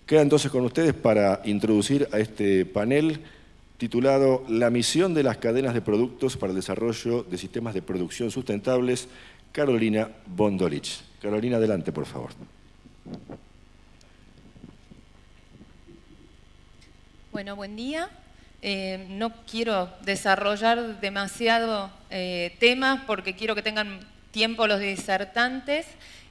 Queda entonces con ustedes para introducir a este panel titulado La misión de las cadenas de productos para el desarrollo de sistemas de producción sustentables, Carolina Bondolich. Carolina, adelante, por favor. Bueno, buen día. No quiero desarrollar demasiado temas porque quiero que tengan tiempo los disertantes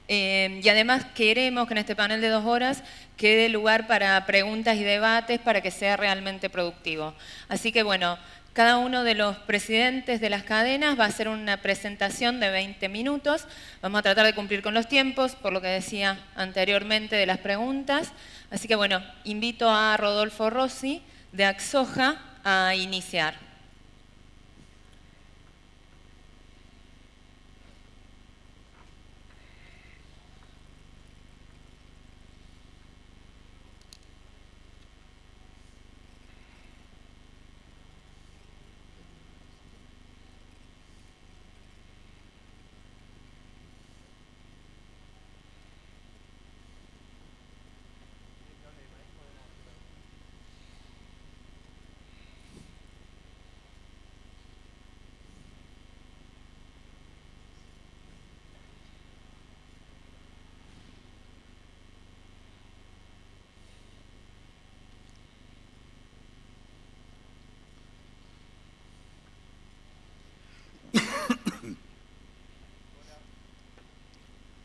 y además queremos que en este panel de 2 horas quede lugar para preguntas y debates para que sea realmente productivo. Así que bueno, cada uno de los presidentes de las cadenas va a hacer una presentación de 20 minutos. Vamos a tratar de cumplir con los tiempos, por lo que decía anteriormente de las preguntas. Así que bueno, invito a Rodolfo Rossi de Axoja a iniciar.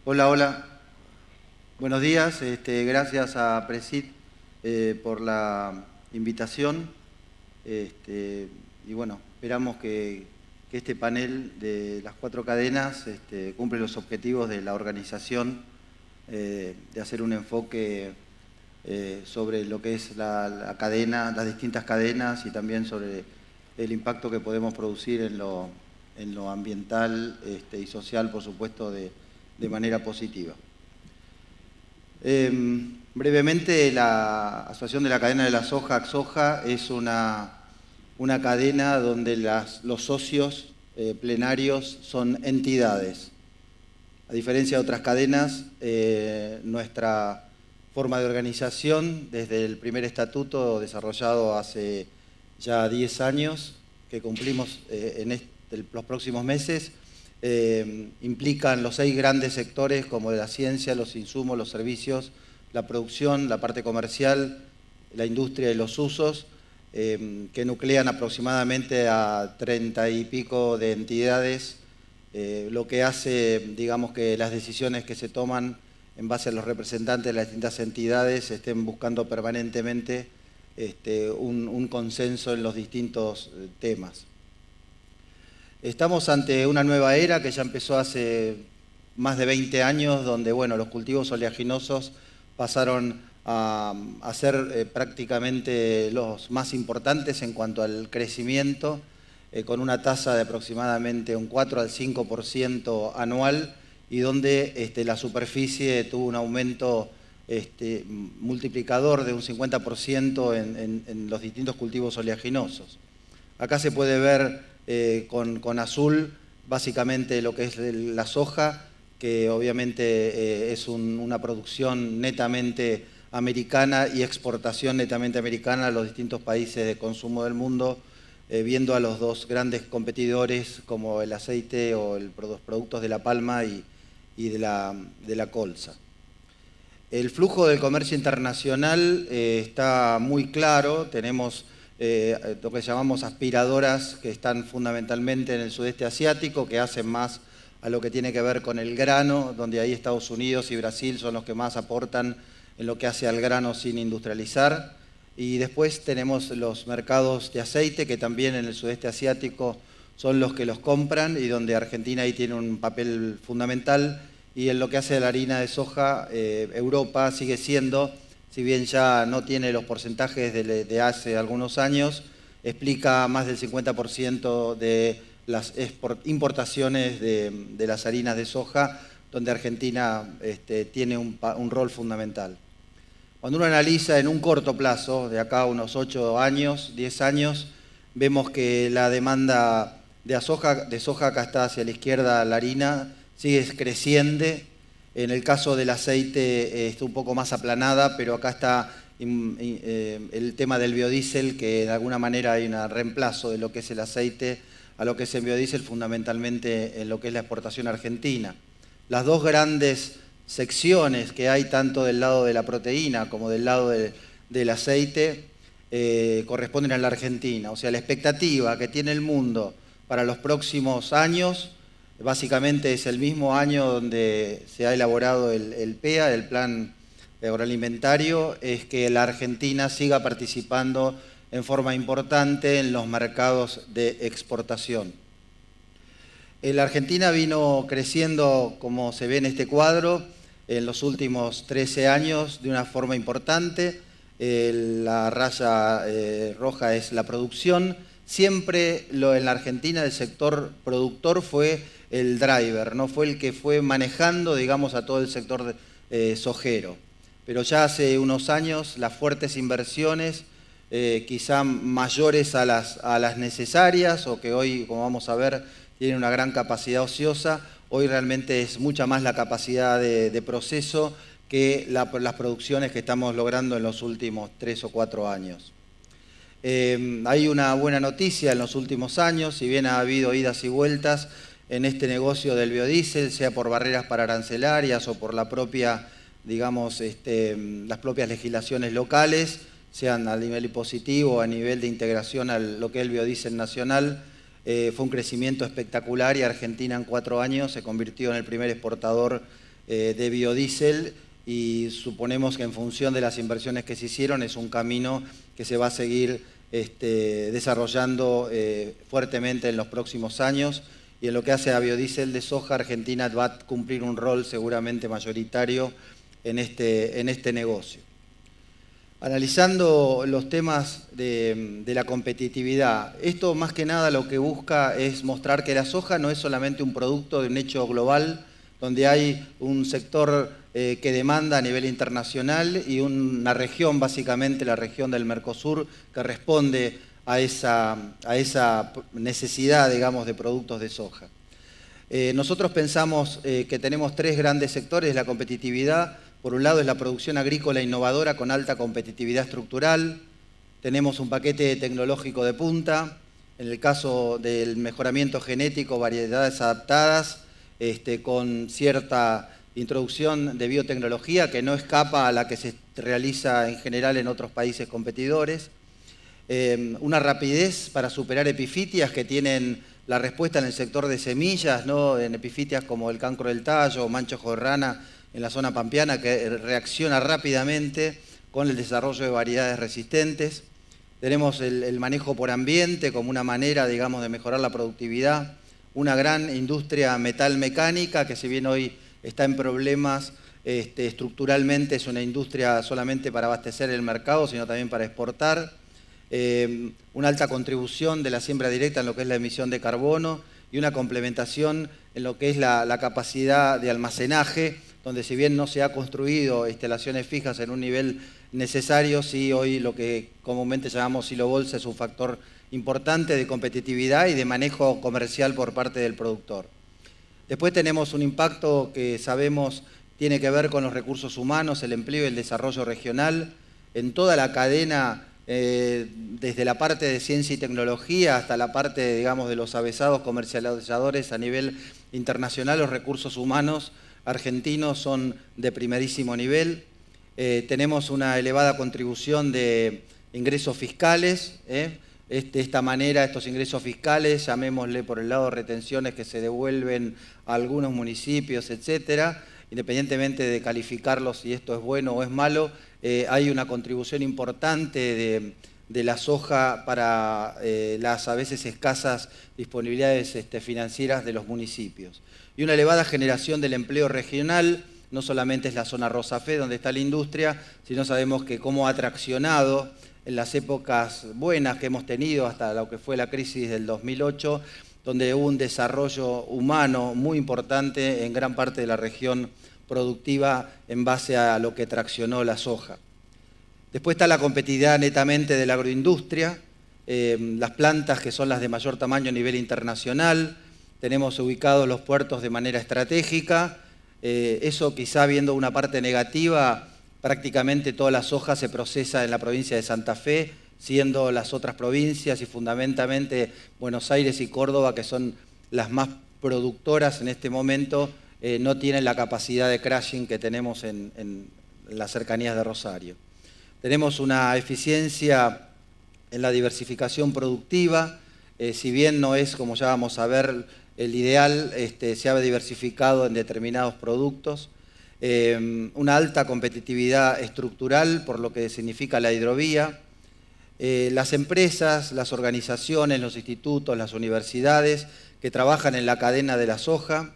Hola, hola. Buenos días. Gracias a Presid por la invitación. Y bueno, esperamos que este panel de las 4 cadenas cumple los objetivos de la organización, de hacer un enfoque sobre lo que es la cadena, las distintas cadenas y también sobre el impacto que podemos producir en lo ambiental y social, por supuesto, de manera positiva. Brevemente, la Asociación de la Cadena de la Soja, Axoja, es una cadena donde los socios plenarios son entidades. A diferencia de otras cadenas, nuestra forma de organización, desde el primer estatuto desarrollado hace ya 10 años, que cumplimos en los próximos meses, implican los 6 grandes sectores como la ciencia, los insumos, los servicios, la producción, la parte comercial, la industria y los usos, que nuclean aproximadamente a 30 y pico de entidades, lo que hace, digamos, que las decisiones que se toman en base a los representantes de las distintas entidades estén buscando permanentemente un consenso en los distintos temas. Estamos ante una nueva era que ya empezó hace más de 20 años, donde bueno, los cultivos oleaginosos pasaron a ser prácticamente los más importantes en cuanto al crecimiento, con una tasa de aproximadamente un 4 al 5% anual, y donde la superficie tuvo un aumento multiplicador de un 50% en los distintos cultivos oleaginosos. Acá se puede ver con azul básicamente lo que es la soja, que obviamente es una producción netamente americana y exportación netamente americana a los distintos países de consumo del mundo, viendo a los 2 grandes competidores como el aceite o los productos de la palma y de la colza. El flujo del comercio internacional está muy claro. Tenemos lo que llamamos aspiradoras, que están fundamentalmente en el sudeste asiático, que hacen más a lo que tiene que ver con el grano, donde ahí Estados Unidos y Brasil son los que más aportan en lo que hace al grano sin industrializar. Y después tenemos los mercados de aceite, que también en el sudeste asiático son los que los compran y donde Argentina ahí tiene un papel fundamental. Y en lo que hace a la harina de soja, Europa sigue siendo, si bien ya no tiene los porcentajes de hace algunos años, explica más del 50% de las importaciones de las harinas de soja, donde Argentina tiene un rol fundamental. Cuando uno analiza en un corto plazo, de acá a unos 8 años, 10 años, vemos que la demanda de soja, acá está hacia la izquierda la harina, sigue creciendo. En el caso del aceite está un poco más aplanada, pero acá está el tema del biodiesel, que de alguna manera hay un reemplazo de lo que es el aceite a lo que es el biodiesel, fundamentalmente en lo que es la exportación argentina. Las dos grandes secciones que hay, tanto del lado de la proteína como del lado del aceite, corresponden a la Argentina. O sea, la expectativa que tiene el mundo para los próximos años, básicamente es el mismo año donde se ha elaborado el PEA, el Plan Agroalimentario, es que la Argentina siga participando en forma importante en los mercados de exportación. La Argentina vino creciendo, como se ve en este cuadro, en los últimos 13 años de una forma importante. La raya roja es la producción. Siempre en la Argentina el sector productor fue el driver, no fue el que fue manejando, digamos, a todo el sector sojero. Pero ya hace unos años las fuertes inversiones, quizá mayores a las necesarias, o que hoy, como vamos a ver, tienen una gran capacidad ociosa, hoy realmente es mucha más la capacidad de proceso que las producciones que estamos logrando en los últimos 3 o 4 años. Hay una buena noticia en los últimos años, si bien ha habido idas y vueltas en este negocio del biodiesel, sea por barreras arancelarias o por la propia, digamos, las propias legislaciones locales, sean a nivel impositivo o a nivel de integración a lo que es el biodiesel nacional, fue un crecimiento espectacular y Argentina en 4 años se convirtió en el primer exportador de biodiesel, y suponemos que en función de las inversiones que se hicieron es un camino que se va a seguir desarrollando fuertemente en los próximos años, y en lo que hace a biodiesel de soja, Argentina va a cumplir un rol seguramente mayoritario en este negocio. Analizando los temas de la competitividad, esto más que nada lo que busca es mostrar que la soja no es solamente un producto de un hecho global, donde hay un sector que demanda a nivel internacional y una región, básicamente la región del Mercosur, que responde a esa necesidad, digamos, de productos de soja. Nosotros pensamos que tenemos 3 grandes sectores de la competitividad. Por un lado es la producción agrícola innovadora con alta competitividad estructural. Tenemos un paquete tecnológico de punta. En el caso del mejoramiento genético, variedades adaptadas, con cierta introducción de biotecnología que no escapa a la que se realiza en general en otros países competidores. Una rapidez para superar epifitias que tienen la respuesta en el sector de semillas, ¿no? En epifitias como el cancro del tallo o mancha ojo de rana en la zona pampeana, que reacciona rápidamente con el desarrollo de variedades resistentes. Tenemos el manejo por ambiente como una manera, digamos, de mejorar la productividad. Una gran industria metalmecánica que, si bien hoy está en problemas, estructuralmente es una industria solamente para abastecer el mercado, sino también para exportar. Una alta contribución de la siembra directa en lo que es la emisión de carbono y una complementación en lo que es la capacidad de almacenaje, donde si bien no se ha construido instalaciones fijas en un nivel necesario, sí hoy lo que comúnmente llamamos silo bolsa es un factor importante de competitividad y de manejo comercial por parte del productor. Después tenemos un impacto que sabemos tiene que ver con los recursos humanos, el empleo y el desarrollo regional, en toda la cadena, desde la parte de ciencia y tecnología hasta la parte, digamos, de los avesados comercializadores a nivel internacional. Los recursos humanos argentinos son de primerísimo nivel. Tenemos una elevada contribución de ingresos fiscales. De esta manera, estos ingresos fiscales, llamémosle por el lado retenciones que se devuelven a algunos municipios, etcétera, independientemente de calificarlos si esto es bueno o es malo, hay una contribución importante de la soja para las a veces escasas disponibilidades financieras de los municipios. Y una elevada generación del empleo regional, no solamente es la zona Rosa Fe donde está la industria, sino sabemos que cómo ha traccionado en las épocas buenas que hemos tenido hasta lo que fue la crisis del 2008, donde hubo un desarrollo humano muy importante en gran parte de la región productiva en base a lo que traccionó la soja. Después está la competitividad netamente de la agroindustria, las plantas que son las de mayor tamaño a nivel internacional, tenemos ubicados los puertos de manera estratégica, eso quizá viendo una parte negativa prácticamente toda la soja se procesa en la provincia de Santa Fe, siendo las otras provincias y fundamentalmente Buenos Aires y Córdoba, que son las más productoras en este momento, no tienen la capacidad de crushing que tenemos en las cercanías de Rosario. Tenemos una eficiencia en la diversificación productiva, si bien no es, como ya vamos a ver, el ideal, se ha diversificado en determinados productos. Una alta competitividad estructural, por lo que significa la hidrovía. Las empresas, las organizaciones, los institutos, las universidades que trabajan en la cadena de la soja,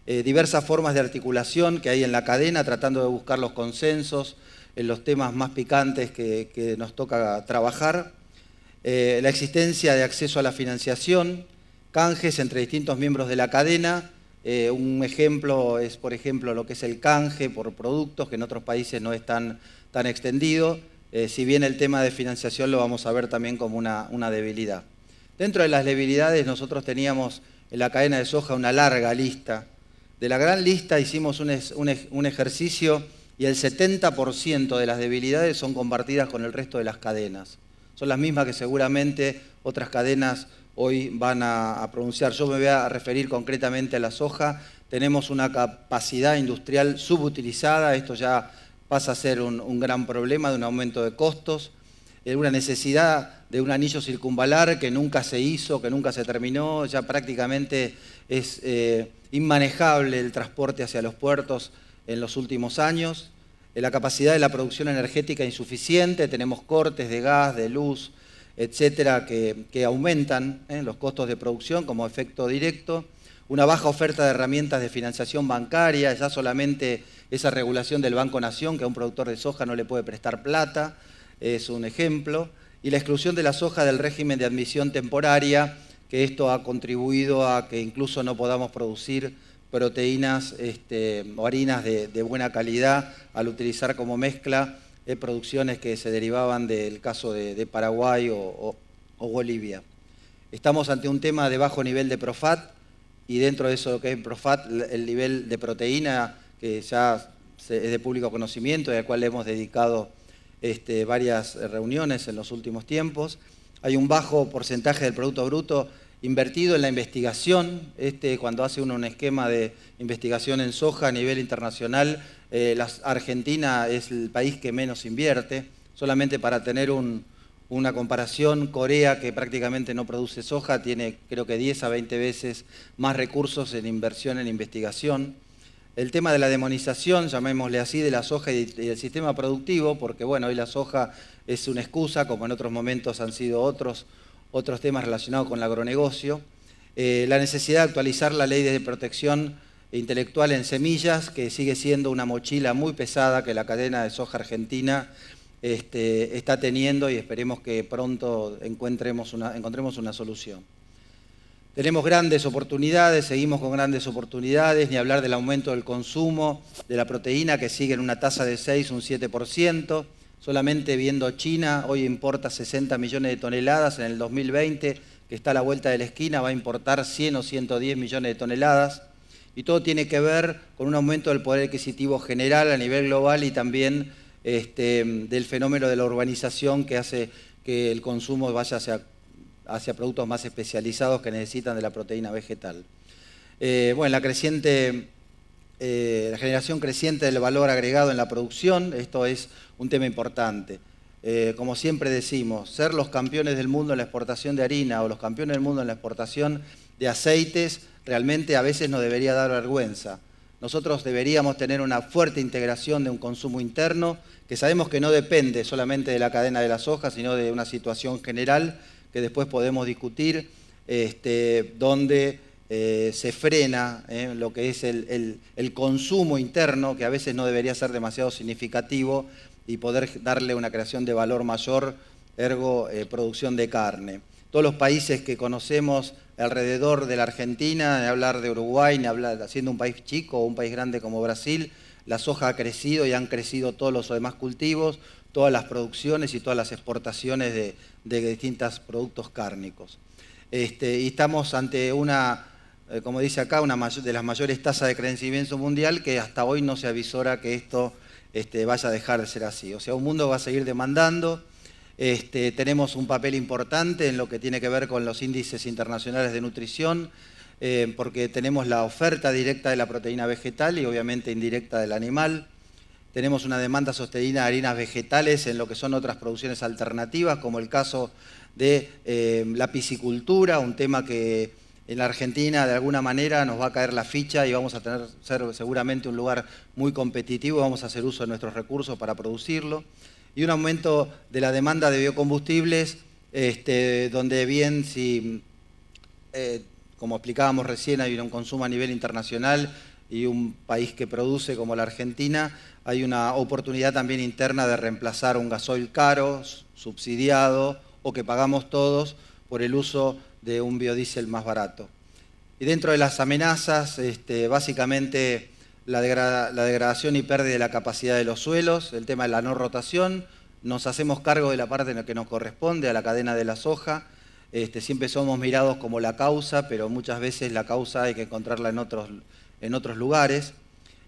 diversas formas de articulación que hay en la cadena, tratando de buscar los consensos en los temas más picantes que nos toca trabajar. La existencia de acceso a la financiación, canjes entre distintos miembros de la cadena. Un ejemplo es, por ejemplo, lo que es el canje por productos, que en otros países no es tan extendido, si bien el tema de financiación lo vamos a ver también como una debilidad. Dentro de las debilidades nosotros teníamos en la cadena de soja una larga lista. De la gran lista hicimos un ejercicio y el 70% de las debilidades son compartidas con el resto de las cadenas. Son las mismas que seguramente otras cadenas hoy van a pronunciar. Yo me voy a referir concretamente a la soja. Tenemos una capacidad industrial subutilizada, esto ya pasa a ser un gran problema de un aumento de costos, una necesidad de un anillo circunvalar que nunca se hizo, que nunca se terminó, ya prácticamente es inmanejable el transporte hacia los puertos en los últimos años. La capacidad de la producción energética insuficiente, tenemos cortes de gas, de luz, etcétera, que aumentan los costos de producción como efecto directo. Una baja oferta de herramientas de financiación bancaria, ya solamente esa regulación del Banco Nación, que a un productor de soja no le puede prestar plata, es un ejemplo. Y la exclusión de la soja del régimen de admisión temporaria, que esto ha contribuido a que incluso no podamos producir proteínas o harinas de buena calidad al utilizar como mezcla producciones que se derivaban del caso de Paraguay o Bolivia. Estamos ante un tema de bajo nivel de Profat y dentro de eso que es Profat, el nivel de proteína que ya es de público conocimiento y al cual le hemos dedicado varias reuniones en los últimos tiempos. Hay un bajo porcentaje del Producto Bruto invertido en la investigación. Cuando hace uno un esquema de investigación en soja a nivel internacional, Argentina es el país que menos invierte. Solamente para tener una comparación, Corea, que prácticamente no produce soja, tiene creo que 10 a 20 veces más recursos en inversión en investigación. El tema de la demonización, llamémosle así, de la soja y del sistema productivo, porque bueno, hoy la soja es una excusa, como en otros momentos han sido otros temas relacionados con el agronegocio. La necesidad de actualizar la ley de protección intelectual en semillas, que sigue siendo una mochila muy pesada que la cadena de soja argentina está teniendo y esperemos que pronto encontremos una solución. Tenemos grandes oportunidades, seguimos con grandes oportunidades, ni hablar del aumento del consumo de la proteína que sigue en una tasa de 6, un 7%. Solamente viendo China, hoy importa 60 millones de toneladas, en el 2020, que está a la vuelta de la esquina, va a importar 100 o 110 millones de toneladas. Y todo tiene que ver con un aumento del poder adquisitivo general a nivel global y también del fenómeno de la urbanización que hace que el consumo vaya hacia productos más especializados que necesitan de la proteína vegetal. La generación creciente del valor agregado en la producción, esto es un tema importante. Como siempre decimos, ser los campeones del mundo en la exportación de harina o los campeones del mundo en la exportación de aceites, realmente a veces nos debería dar vergüenza. Nosotros deberíamos tener una fuerte integración de un consumo interno, que sabemos que no depende solamente de la cadena de la soja, sino de una situación general que después podemos discutir, donde se frena lo que es el consumo interno, que a veces no debería ser demasiado significativo, y poder darle una creación de valor mayor, ergo producción de carne. Todos los países que conocemos alrededor de la Argentina, ni hablar de Uruguay, ni hablar, siendo un país chico o un país grande como Brasil, la soja ha crecido y han crecido todos los demás cultivos, todas las producciones y todas las exportaciones de distintos productos cárnicos. Y estamos ante una, como dice acá, una de las mayores tasas de crecimiento mundial, que hasta hoy no se avisora que esto vaya a dejar de ser así. O sea, un mundo va a seguir demandando. Tenemos un papel importante en lo que tiene que ver con los índices internacionales de nutrición, porque tenemos la oferta directa de la proteína vegetal y obviamente indirecta del animal. Tenemos una demanda sostenida de harinas vegetales en lo que son otras producciones alternativas, como el caso de la piscicultura, un tema que en la Argentina de alguna manera nos va a caer la ficha y vamos a tener seguramente un lugar muy competitivo, vamos a hacer uso de nuestros recursos para producirlo. Y un aumento de la demanda de biocombustibles, donde bien si, como explicábamos recién, hay un consumo a nivel internacional y un país que produce como la Argentina, hay una oportunidad también interna de reemplazar un gasoil caro, subsidiado, o que pagamos todos por el uso de un biodiesel más barato. Y dentro de las amenazas, básicamente la degradación y pérdida de la capacidad de los suelos, el tema de la no rotación, nos hacemos cargo de la parte en la que nos corresponde, a la cadena de la soja. Siempre somos mirados como la causa, pero muchas veces la causa hay que encontrarla en otros lugares.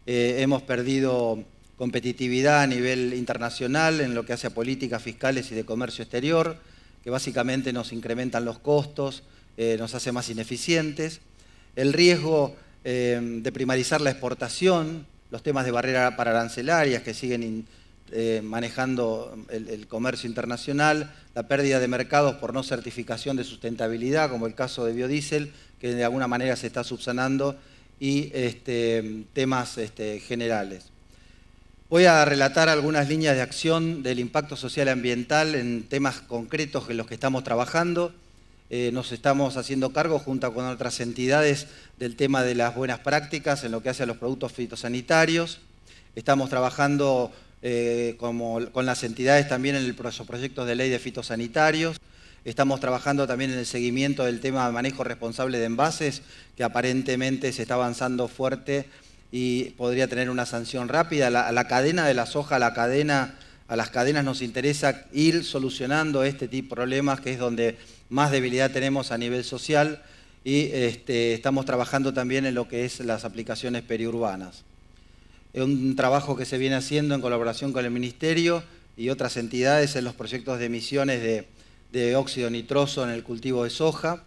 Hemos perdido competitividad a nivel internacional en lo que hace a políticas fiscales y de comercio exterior, que básicamente nos incrementan los costos, nos hace más ineficientes. El riesgo de primarizar la exportación, los temas de barrera pararancelarias que siguen manejando el comercio internacional, la pérdida de mercados por no certificación de sustentabilidad, como el caso de biodiesel, que de alguna manera se está subsanando, y temas generales. Voy a relatar algunas líneas de acción del impacto social y ambiental en temas concretos en los que estamos trabajando. Nos estamos haciendo cargo junto con otras entidades del tema de las buenas prácticas en lo que hace a los productos fitosanitarios. Estamos trabajando con las entidades también en los proyectos de ley de fitosanitarios. Estamos trabajando también en el seguimiento del tema de manejo responsable de envases, que aparentemente se está avanzando fuerte y podría tener una sanción rápida. A la cadena de la soja, a las cadenas nos interesa ir solucionando este tipo de problemas, que es donde más debilidad tenemos a nivel social, y estamos trabajando también en lo que es las aplicaciones periurbanas. Es un trabajo que se viene haciendo en colaboración con el Ministerio y otras entidades en los proyectos de emisiones de óxido nitroso en el cultivo de soja.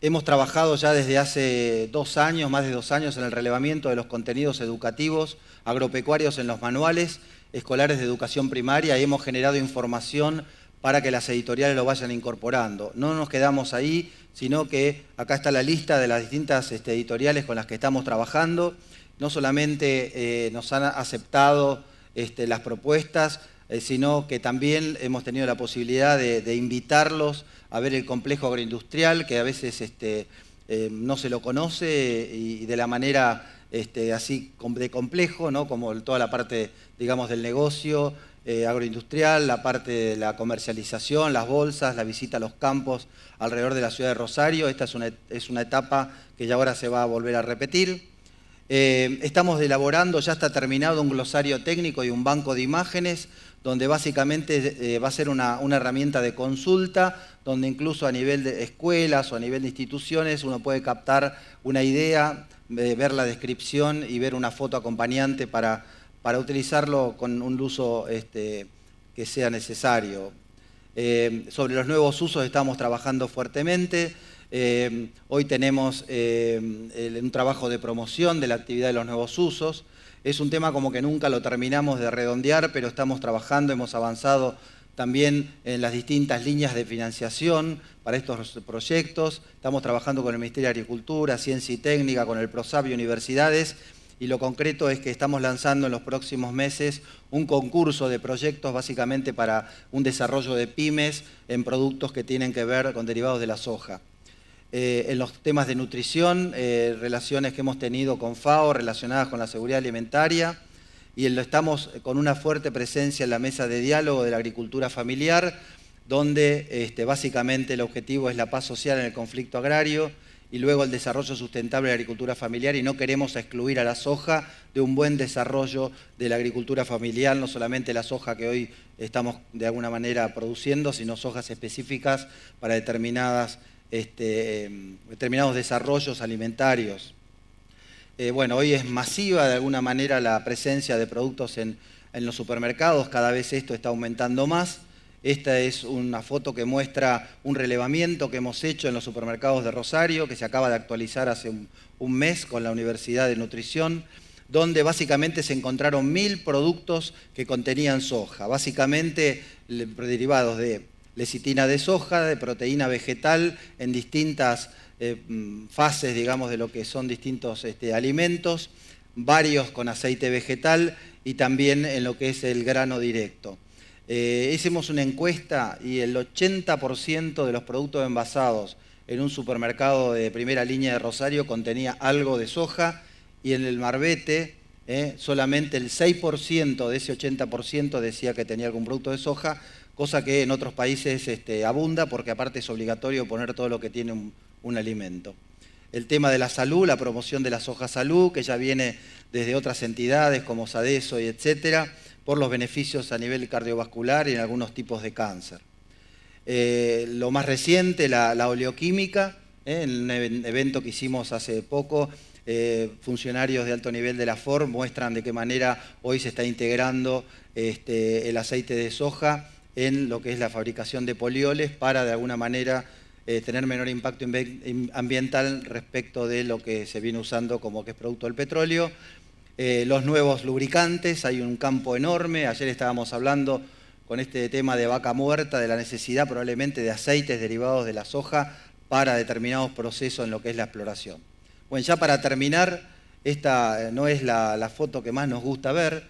Hemos trabajado ya desde hace 2 años, más de 2 años, en el relevamiento de los contenidos educativos agropecuarios en los manuales escolares de educación primaria y hemos generado información para que las editoriales lo vayan incorporando. No nos quedamos ahí, sino que acá está la lista de las distintas editoriales con las que estamos trabajando. No solamente nos han aceptado las propuestas, sino que también hemos tenido la posibilidad de invitarlos a ver el complejo agroindustrial, que a veces no se lo conoce y de la manera así de complejo, ¿no? Como toda la parte, digamos, del negocio agroindustrial, la parte de la comercialización, las bolsas, la visita a los campos alrededor de la ciudad de Rosario. Esta es una etapa que ya ahora se va a volver a repetir. Estamos elaborando, ya está terminado, un glosario técnico y un banco de imágenes, donde básicamente va a ser una herramienta de consulta, donde incluso a nivel de escuelas o a nivel de instituciones uno puede captar una idea, ver la descripción y ver una foto acompañante para utilizarlo con un uso que sea necesario. Sobre los nuevos usos estamos trabajando fuertemente. Hoy tenemos un trabajo de promoción de la actividad de los nuevos usos. Es un tema como que nunca lo terminamos de redondear, pero estamos trabajando, hemos avanzado también en las distintas líneas de financiación para estos proyectos. Estamos trabajando con el Ministerio de Agricultura, Ciencia y Técnica, con el PROSAP y universidades, y lo concreto es que estamos lanzando en los próximos meses un concurso de proyectos básicamente para un desarrollo de pymes en productos que tienen que ver con derivados de la soja. En los temas de nutrición, relaciones que hemos tenido con FAO relacionadas con la seguridad alimentaria, y estamos con una fuerte presencia en la mesa de diálogo de la agricultura familiar, donde básicamente el objetivo es la paz social en el conflicto agrario y luego el desarrollo sustentable de la agricultura familiar, y no queremos excluir a la soja de un buen desarrollo de la agricultura familiar, no solamente la soja que hoy estamos de alguna manera produciendo, sino sojas específicas para determinados desarrollos alimentarios. Bueno, hoy es masiva de alguna manera la presencia de productos en los supermercados, cada vez esto está aumentando más. Esta es una foto que muestra un relevamiento que hemos hecho en los supermercados de Rosario, que se acaba de actualizar hace un mes con la Universidad de Nutrición, donde básicamente se encontraron 1000 productos que contenían soja, básicamente derivados de lecitina de soja, de proteína vegetal en distintas fases, digamos, de lo que son distintos alimentos, varios con aceite vegetal y también en lo que es el grano directo. Hicimos una encuesta y el 80% de los productos envasados en un supermercado de primera línea de Rosario contenía algo de soja, y en el Marbete solamente el 6% de ese 80% decía que tenía algún producto de soja, cosa que en otros países abunda, porque aparte es obligatorio poner todo lo que tiene un alimento. El tema de la salud, la promoción de la soja salud, que ya viene desde otras entidades como Sadeso y etcétera, por los beneficios a nivel cardiovascular y en algunos tipos de cáncer. Lo más reciente, la oleoquímica, en un evento que hicimos hace poco, funcionarios de alto nivel de la FOR muestran de qué manera hoy se está integrando el aceite de soja en lo que es la fabricación de polioles para de alguna manera tener menor impacto ambiental respecto de lo que se viene usando como que es producto del petróleo. Los nuevos lubricantes, hay un campo enorme. Ayer estábamos hablando con este tema de vaca muerta, de la necesidad probablemente de aceites derivados de la soja para determinados procesos en lo que es la exploración. Bueno, ya para terminar, esta no es la foto que más nos gusta ver,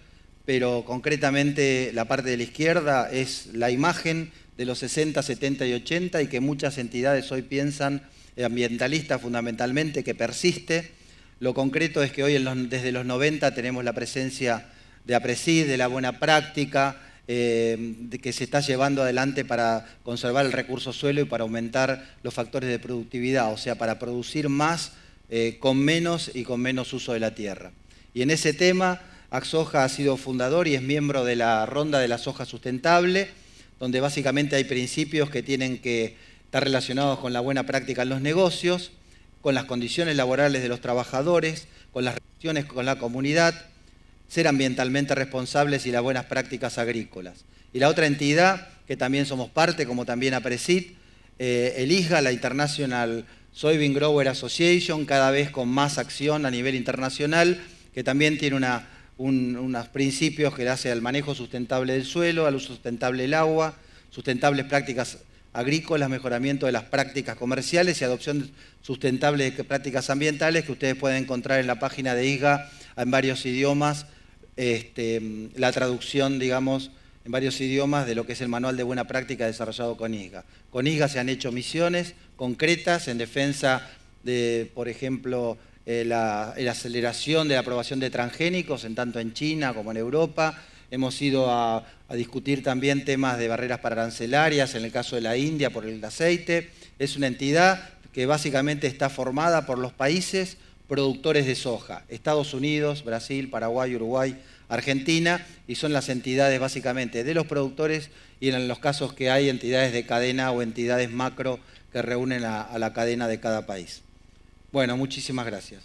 pero concretamente la parte de la izquierda es la imagen de los 60, 70 y 80 y que muchas entidades hoy piensan, ambientalistas fundamentalmente, que persiste. Lo concreto es que hoy desde los 90 tenemos la presencia de APRESID, de la buena práctica, que se está llevando adelante para conservar el recurso suelo y para aumentar los factores de productividad, o sea, para producir más con menos y con menos uso de la tierra. Y en ese tema, Axoja ha sido fundador y es miembro de la Ronda de la Soja Sustentable, donde básicamente hay principios que tienen que estar relacionados con la buena práctica en los negocios, con las condiciones laborales de los trabajadores, con las relaciones con la comunidad, ser ambientalmente responsables y las buenas prácticas agrícolas. Y la otra entidad, que también somos parte, como también APRESID, el ISGA, la International Soybean Grower Association, cada vez con más acción a nivel internacional, que también tiene unos principios que hace al manejo sustentable del suelo, al uso sustentable del agua, sustentables prácticas agrícolas, mejoramiento de las prácticas comerciales y adopción sustentable de prácticas ambientales, que ustedes pueden encontrar en la página de ISGA en varios idiomas, la traducción, digamos, en varios idiomas de lo que es el manual de buena práctica desarrollado con ISGA. Con ISGA se han hecho misiones concretas en defensa de, por ejemplo, la aceleración de la aprobación de transgénicos, tanto en China como en Europa. Hemos ido a discutir también temas de barreras arancelarias, en el caso de la India por el aceite. Es una entidad que básicamente está formada por los países productores de soja, Estados Unidos, Brasil, Paraguay, Uruguay, Argentina, y son las entidades básicamente de los productores y en los casos que hay entidades de cadena o entidades macro que reúnen a la cadena de cada país. Bueno, muchísimas gracias.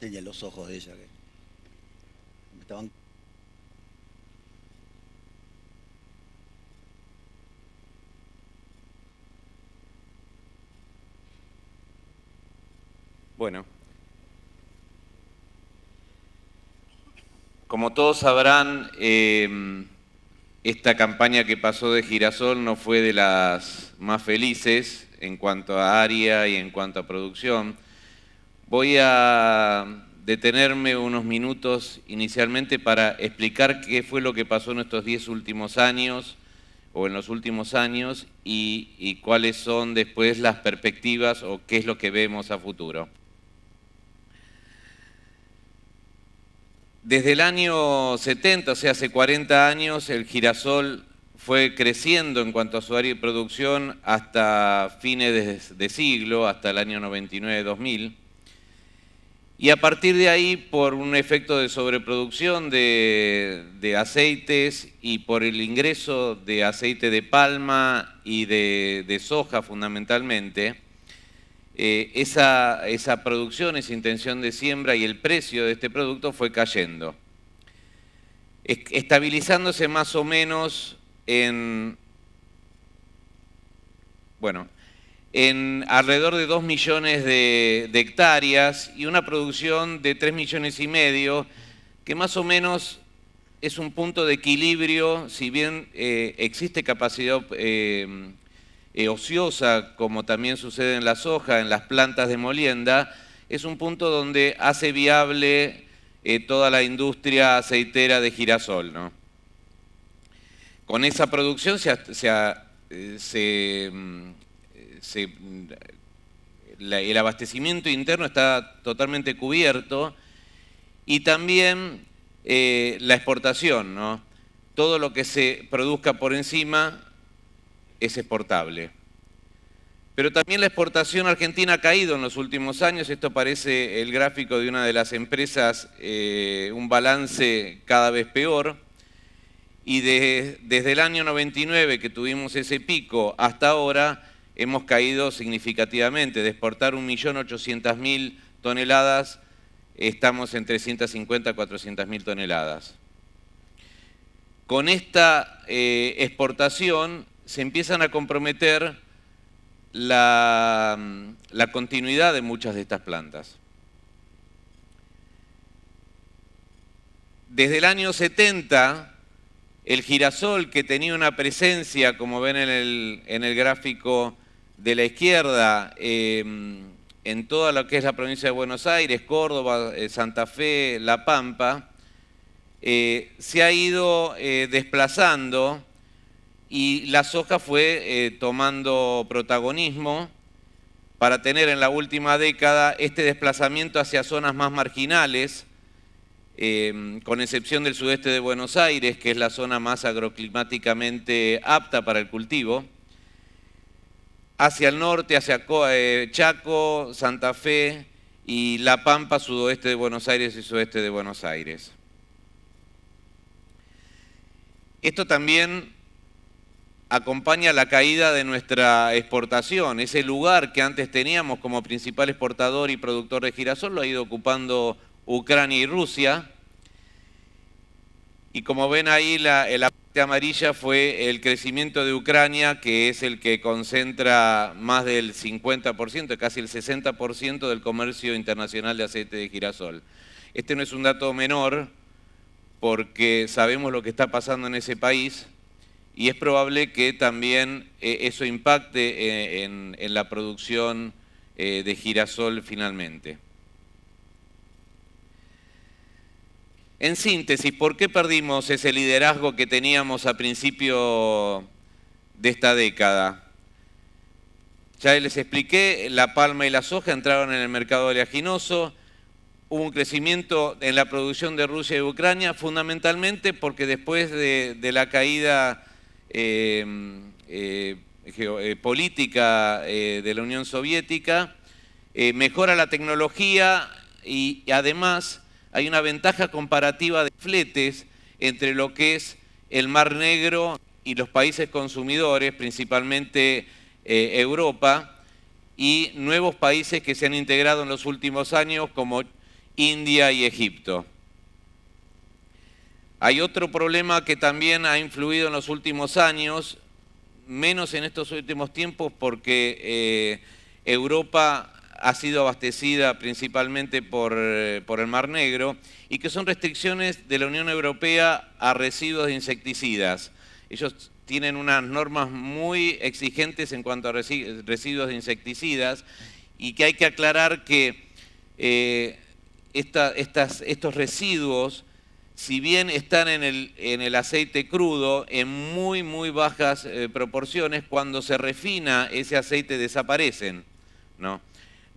Tenía los ojos de ella que me estaban... Bueno, como todos sabrán, esta campaña que pasó de Girasol no fue de las más felices en cuanto a área y en cuanto a producción. Voy a detenerme unos minutos inicialmente para explicar qué fue lo que pasó en estos 10 últimos años o en los últimos años y cuáles son después las perspectivas o qué es lo que vemos a futuro. Desde el año 70, o sea, hace 40 años, el girasol fue creciendo en cuanto a su área de producción hasta fines de siglo, hasta el año 99-2000. Y a partir de ahí, por un efecto de sobreproducción de aceites y por el ingreso de aceite de palma y de soja fundamentalmente, esa producción, esa intención de siembra y el precio de este producto fue cayendo, estabilizándose más o menos en alrededor de 2 millones de hectáreas y una producción de 3,5 millones, que más o menos es un punto de equilibrio, si bien existe capacidad ociosa, como también sucede en la soja, en las plantas de molienda, es un punto donde hace viable toda la industria aceitera de girasol, ¿no? Con esa producción el abastecimiento interno está totalmente cubierto y también la exportación, ¿no? Todo lo que se produzca por encima es exportable. Pero también la exportación argentina ha caído en los últimos años. Esto parece el gráfico de una de las empresas, un balance cada vez peor. Y desde el año 99 que tuvimos ese pico hasta ahora, hemos caído significativamente. De exportar 1.800.000 toneladas, estamos en 350 a 400.000 toneladas. Con esta exportación se empiezan a comprometer la continuidad de muchas de estas plantas. Desde el año 70, el girasol, que tenía una presencia, como ven en el gráfico de la izquierda, en toda lo que es la provincia de Buenos Aires, Córdoba, Santa Fe, La Pampa, se ha ido desplazando y la soja fue tomando protagonismo para tener en la última década este desplazamiento hacia zonas más marginales, con excepción del sudeste de Buenos Aires, que es la zona más agroclimáticamente apta para el cultivo, hacia el norte, hacia Chaco, Santa Fe y La Pampa, sudoeste de Buenos Aires y sudeste de Buenos Aires. Esto también acompaña la caída de nuestra exportación. Ese lugar que antes teníamos como principal exportador y productor de girasol lo ha ido ocupando Ucrania y Rusia. Y como ven ahí, la parte amarilla fue el crecimiento de Ucrania, que es el que concentra más del 50%, casi el 60% del comercio internacional de aceite de girasol. Este no es un dato menor, porque sabemos lo que está pasando en ese país y es probable que también eso impacte en la producción de girasol finalmente. En síntesis, ¿por qué perdimos ese liderazgo que teníamos a principio de esta década? Ya les expliqué, la palma y la soja entraron en el mercado oleaginoso. Hubo un crecimiento en la producción de Rusia y Ucrania, fundamentalmente porque después de la caída política de la Unión Soviética, mejora la tecnología y además hay una ventaja comparativa de fletes entre lo que es el Mar Negro y los países consumidores, principalmente Europa, y nuevos países que se han integrado en los últimos años como India y Egipto. Hay otro problema que también ha influido en los últimos años, menos en estos últimos tiempos porque Europa ha sido abastecida principalmente por el Mar Negro, y que son restricciones de la Unión Europea a residuos de insecticidas. Ellos tienen unas normas muy exigentes en cuanto a residuos de insecticidas, y que hay que aclarar que estos residuos, si bien están en el aceite crudo, en muy bajas proporciones, cuando se refina ese aceite desaparecen, ¿no?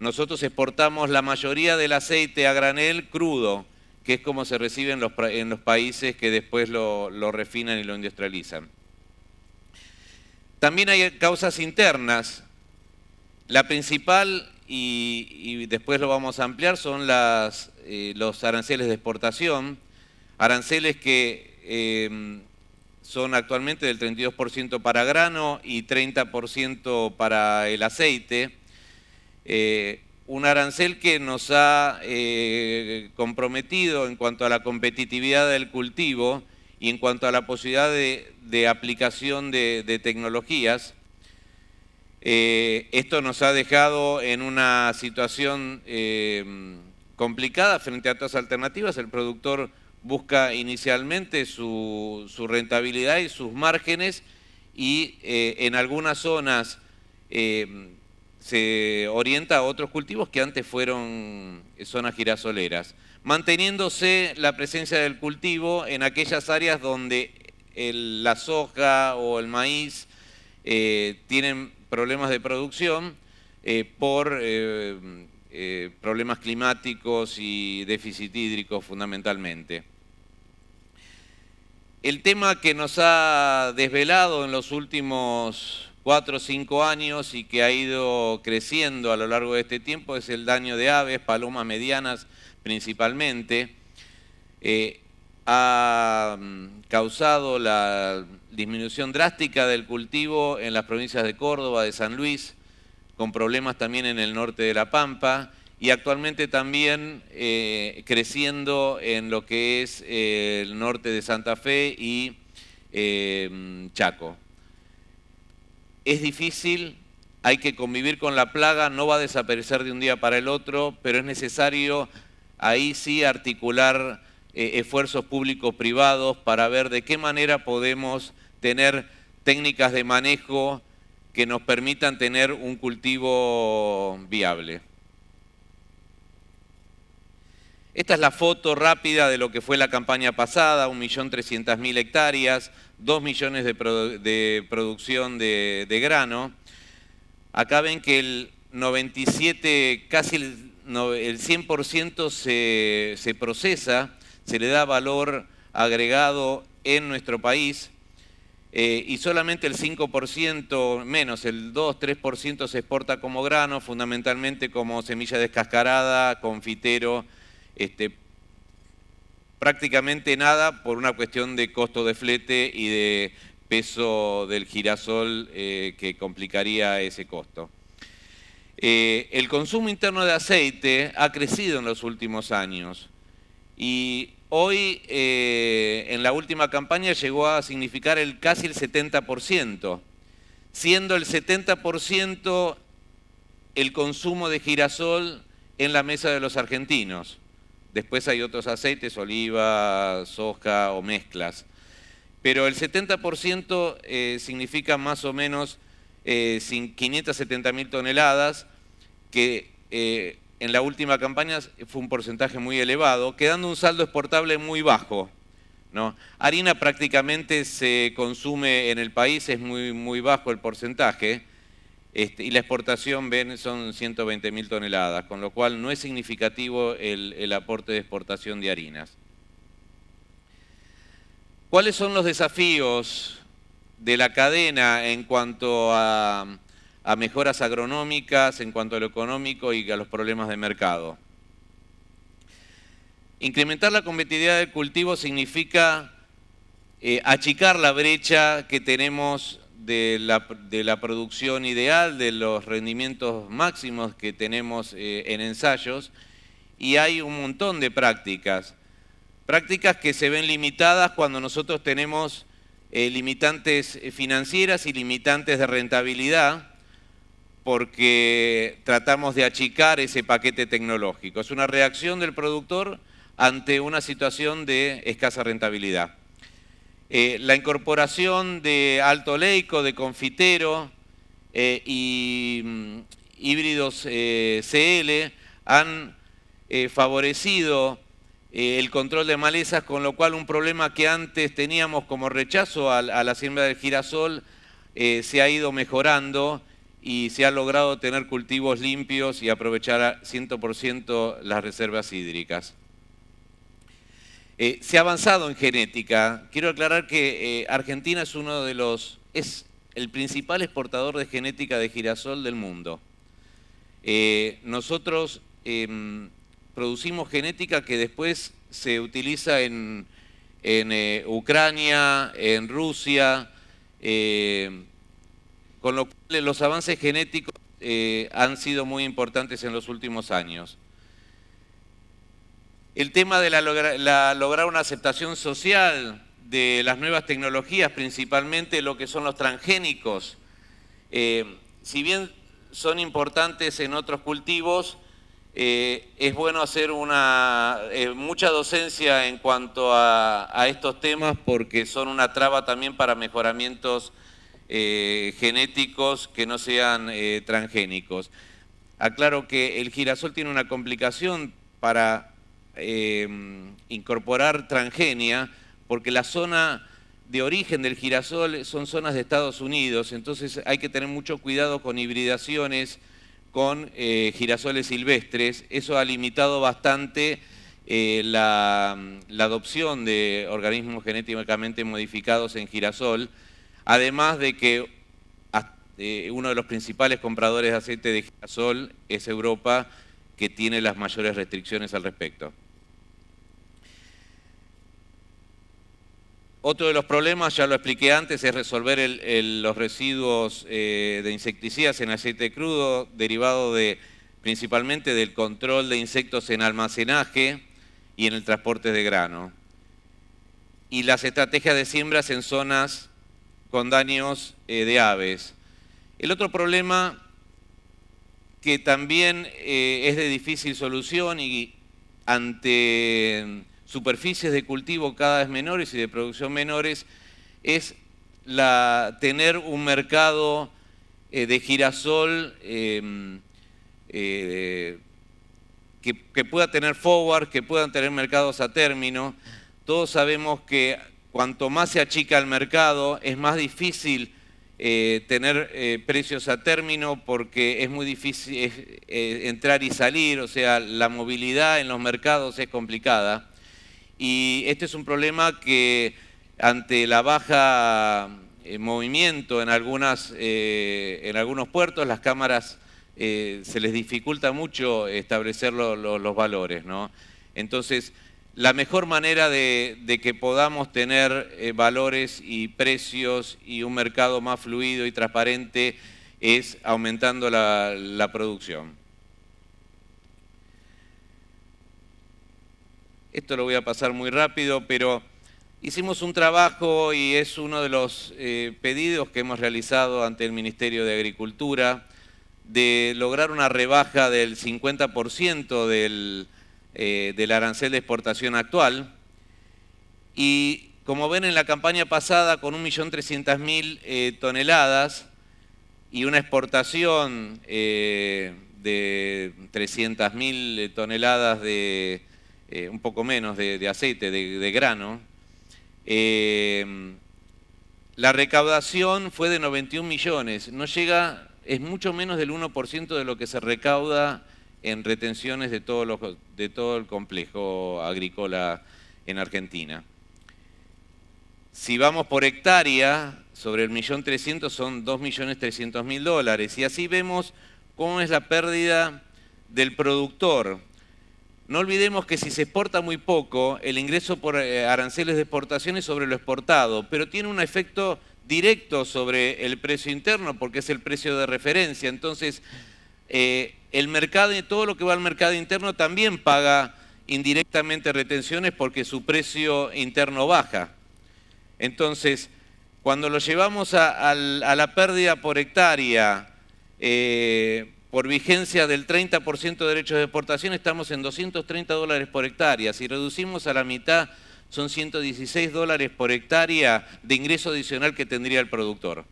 Nosotros exportamos la mayoría del aceite a granel crudo, que es como se recibe en los países que después lo refinan y lo industrializan. También hay causas internas. La principal, y después lo vamos a ampliar, son los aranceles de exportación. Aranceles que son actualmente del 32% para grano y 30% para el aceite. Un arancel que nos ha comprometido en cuanto a la competitividad del cultivo y en cuanto a la posibilidad de aplicación de tecnologías. Esto nos ha dejado en una situación complicada frente a otras alternativas. El productor busca inicialmente su rentabilidad y sus márgenes y en algunas zonas se orienta a otros cultivos que antes fueron zonas girasoleras, manteniéndose la presencia del cultivo en aquellas áreas donde la soja o el maíz tienen problemas de producción por problemas climáticos y déficit hídrico fundamentalmente. El tema que nos ha desvelado en los últimos 4 o 5 años y que ha ido creciendo a lo largo de este tiempo es el daño de aves, palomas medianas principalmente. Ha causado la disminución drástica del cultivo en las provincias de Córdoba, de San Luis, con problemas también en el norte de La Pampa y actualmente también creciendo en lo que es el norte de Santa Fe y Chaco. Es difícil, hay que convivir con la plaga, no va a desaparecer de un día para el otro, pero es necesario ahí sí articular esfuerzos públicos-privados para ver de qué manera podemos tener técnicas de manejo que nos permitan tener un cultivo viable. Esta es la foto rápida de lo que fue la campaña pasada, 1.300.000 hectáreas, 2 millones de producción de grano. Acá ven que el 97, casi el 100% se procesa, se le da valor agregado en nuestro país y solamente el 5%, menos el 2-3% se exporta como grano, fundamentalmente como semilla descascarada, confitero, prácticamente nada por una cuestión de costo de flete y de peso del girasol que complicaría ese costo. El consumo interno de aceite ha crecido en los últimos años y hoy en la última campaña llegó a significar casi el 70%, siendo el 70% el consumo de girasol en la mesa de los argentinos. Después hay otros aceites, oliva, soja o mezclas. Pero el 70% significa más o menos 570.000 toneladas, que en la última campaña fue un porcentaje muy elevado, quedando un saldo exportable muy bajo, ¿no? Harina prácticamente se consume en el país, es muy bajo el porcentaje, y la exportación, ven, son 120.000 toneladas, con lo cual no es significativo el aporte de exportación de harinas. ¿Cuáles son los desafíos de la cadena en cuanto a mejoras agronómicas, en cuanto a lo económico y a los problemas de mercado? Incrementar la competitividad del cultivo significa achicar la brecha que tenemos de la producción ideal, de los rendimientos máximos que tenemos en ensayos, y hay un montón de prácticas que se ven limitadas cuando nosotros tenemos limitantes financieras y limitantes de rentabilidad, porque tratamos de achicar ese paquete tecnológico. Es una reacción del productor ante una situación de escasa rentabilidad. La incorporación de alto oleico, de confitero y híbridos CL han favorecido el control de malezas, con lo cual un problema que antes teníamos como rechazo a la siembra del girasol se ha ido mejorando y se ha logrado tener cultivos limpios y aprovechar 100% las reservas hídricas. Se ha avanzado en genética. Quiero aclarar que Argentina es el principal exportador de genética de girasol del mundo. Nosotros producimos genética que después se utiliza en Ucrania, en Rusia, con lo cual los avances genéticos han sido muy importantes en los últimos años. El tema de lograr una aceptación social de las nuevas tecnologías, principalmente lo que son los transgénicos, si bien son importantes en otros cultivos, es bueno hacer mucha docencia en cuanto a estos temas porque son una traba también para mejoramientos genéticos que no sean transgénicos. Aclaro que el girasol tiene una complicación para incorporar transgenia porque la zona de origen del girasol son zonas de Estados Unidos, entonces hay que tener mucho cuidado con hibridaciones con girasoles silvestres. Eso ha limitado bastante la adopción de organismos genéticamente modificados en girasol, además de que uno de los principales compradores de aceite de girasol es Europa, que tiene las mayores restricciones al respecto. Otro de los problemas, ya lo expliqué antes, es resolver los residuos de insecticidas en aceite crudo, derivado principalmente del control de insectos en almacenaje y en el transporte de grano. Y las estrategias de siembras en zonas con daños de aves. El otro problema que también es de difícil solución y ante superficies de cultivo cada vez menores y de producción menores, es tener un mercado de girasol que pueda tener forward, que puedan tener mercados a término. Todos sabemos que cuanto más se achica el mercado, es más difícil tener precios a término porque es muy difícil entrar y salir, o sea, la movilidad en los mercados es complicada. Y este es un problema que ante la baja movimiento en algunos puertos, las cámaras se les dificulta mucho establecer los valores, ¿no? Entonces, la mejor manera de que podamos tener valores y precios y un mercado más fluido y transparente es aumentando la producción. Esto lo voy a pasar muy rápido, pero hicimos un trabajo y es uno de los pedidos que hemos realizado ante el Ministerio de Agricultura de lograr una rebaja del 50% del arancel de exportación actual. Y como ven en la campaña pasada, con 1.300.000 toneladas y una exportación de 300.000 toneladas un poco menos de aceite, de grano, la recaudación fue de 91 millones, no llega, es mucho menos del 1% de lo que se recauda en retenciones de todo el complejo agrícola en Argentina. Si vamos por hectárea, sobre el 1.300.000 son 2.300.000 dólares, y así vemos cómo es la pérdida del productor. No olvidemos que si se exporta muy poco, el ingreso por aranceles de exportación es sobre lo exportado, pero tiene un efecto directo sobre el precio interno porque es el precio de referencia. Entonces, el mercado, todo lo que va al mercado interno también paga indirectamente retenciones porque su precio interno baja. Entonces, cuando lo llevamos a la pérdida por hectárea, por vigencia del 30% de derechos de exportación, estamos en 230 dólares por hectárea. Si reducimos a la mitad, son 116 dólares por hectárea de ingreso adicional que tendría el productor.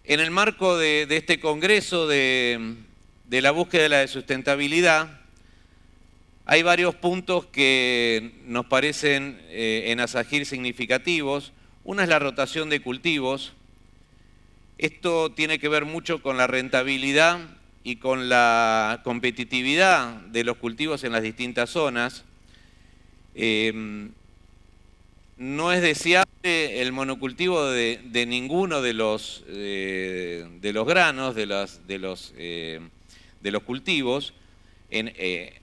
En el marco de este congreso de la búsqueda de la sustentabilidad, hay varios puntos que nos parecen en Asagir significativos. Una es la rotación de cultivos. Esto tiene que ver mucho con la rentabilidad y con la competitividad de los cultivos en las distintas zonas. no es deseable el monocultivo de ninguno de los granos, de los cultivos.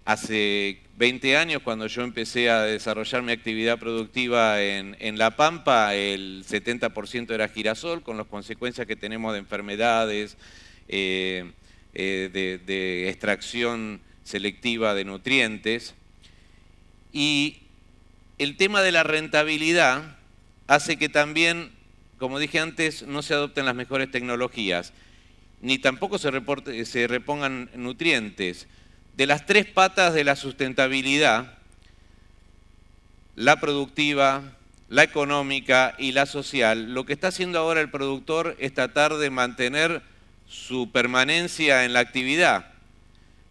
Hace 20 años, cuando yo empecé a desarrollar mi actividad productiva en La Pampa, el 70% era girasol, con las consecuencias que tenemos de enfermedades, de extracción selectiva de nutrientes. Y el tema de la rentabilidad hace que también, como dije antes, no se adopten las mejores tecnologías, ni tampoco se repongan nutrientes. De las 3 patas de la sustentabilidad, la productiva, la económica y la social, lo que está haciendo ahora el productor es tratar de mantener su permanencia en la actividad,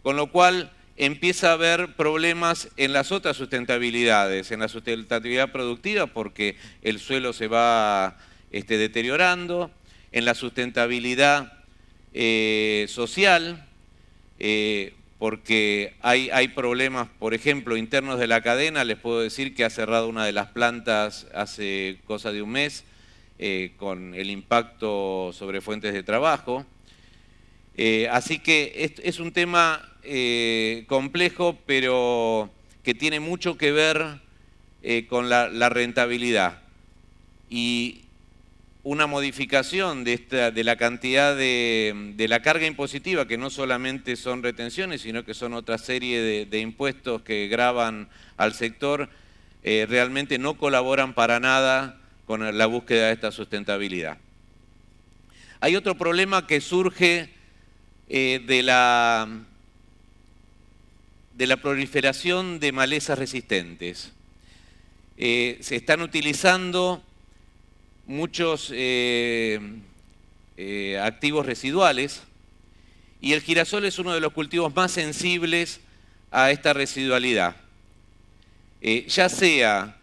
con lo cual empieza a haber problemas en las otras sustentabilidades, en la sustentabilidad productiva porque el suelo se va deteriorando, en la sustentabilidad social, porque hay problemas, por ejemplo, internos de la cadena. Les puedo decir que ha cerrado una de las plantas hace cosa de un mes, con el impacto sobre fuentes de trabajo. Así que es un tema complejo, pero que tiene mucho que ver con la rentabilidad. Y una modificación de la cantidad de la carga impositiva, que no solamente son retenciones, sino que son otra serie de impuestos que gravan al sector, realmente no colaboran para nada con la búsqueda de esta sustentabilidad. Hay otro problema que surge de la proliferación de malezas resistentes. Se están utilizando muchos activos residuales y el girasol es uno de los cultivos más sensibles a esta residualidad. Ya sea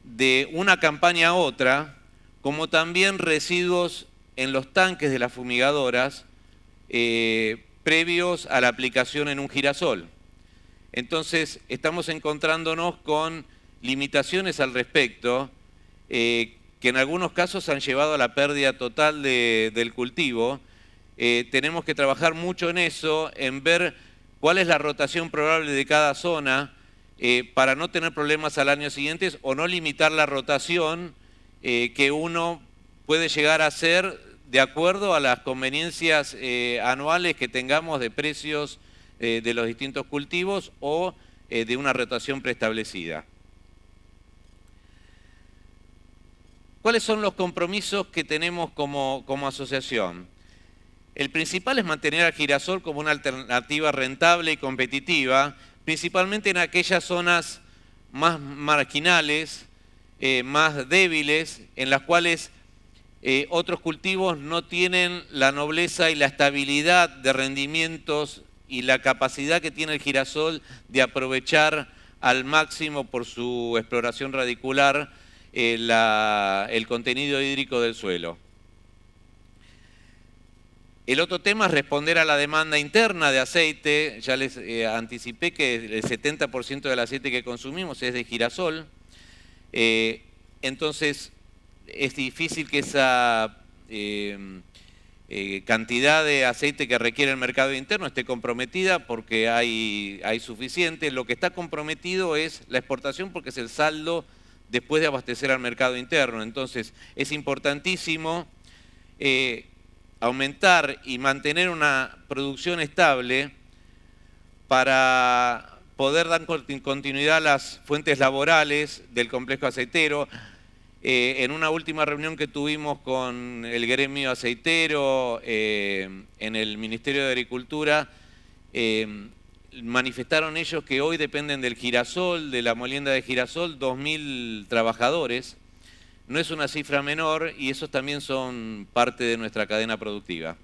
de una campaña a otra, como también residuos en los tanques de las fumigadoras previos a la aplicación en un girasol. Entonces estamos encontrándonos con limitaciones al respecto que en algunos casos han llevado a la pérdida total del cultivo. Tenemos que trabajar mucho en eso, en ver cuál es la rotación probable de cada zona para no tener problemas al año siguiente o no limitar la rotación que uno puede llegar a hacer de acuerdo a las conveniencias anuales que tengamos de precios de los distintos cultivos o de una rotación preestablecida. ¿Cuáles son los compromisos que tenemos como asociación? El principal es mantener al girasol como una alternativa rentable y competitiva, principalmente en aquellas zonas más marginales, más débiles, en las cuales otros cultivos no tienen la nobleza y la estabilidad de rendimientos y la capacidad que tiene el girasol de aprovechar al máximo por su exploración radicular el contenido hídrico del suelo. El otro tema es responder a la demanda interna de aceite. Ya les anticipé que el 70% del aceite que consumimos es de girasol. Entonces es difícil que esa cantidad de aceite que requiere el mercado interno esté comprometida porque hay suficiente. Lo que está comprometido es la exportación porque es el saldo después de abastecer al mercado interno. Entonces es importantísimo aumentar y mantener una producción estable para poder dar continuidad a las fuentes laborales del complejo aceitero. En una última reunión que tuvimos con el gremio aceitero en el Ministerio de Agricultura, manifestaron ellos que hoy dependen del girasol, de la molienda de girasol, 2.000 trabajadores. No es una cifra menor y esos también son parte de nuestra cadena productiva.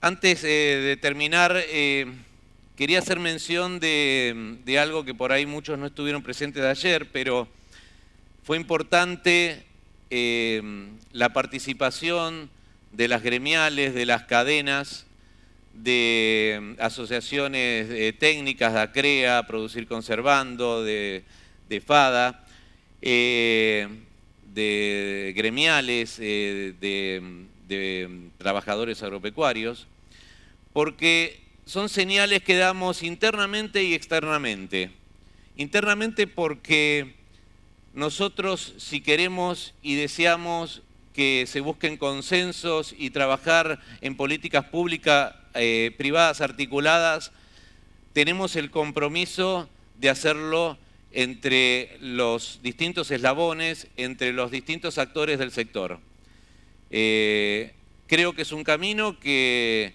Antes de terminar, quería hacer mención de algo que por ahí muchos no estuvieron presentes de ayer, pero fue importante la participación de las gremiales, de las cadenas, de asociaciones técnicas de ACREA, Producir Conservando, de FADA, de gremiales, de trabajadores agropecuarios, porque son señales que damos internamente y externamente. Internamente porque nosotros, si queremos y deseamos que se busquen consensos y trabajar en políticas públicas privadas articuladas, tenemos el compromiso de hacerlo entre los distintos eslabones, entre los distintos actores del sector. Creo que es un camino que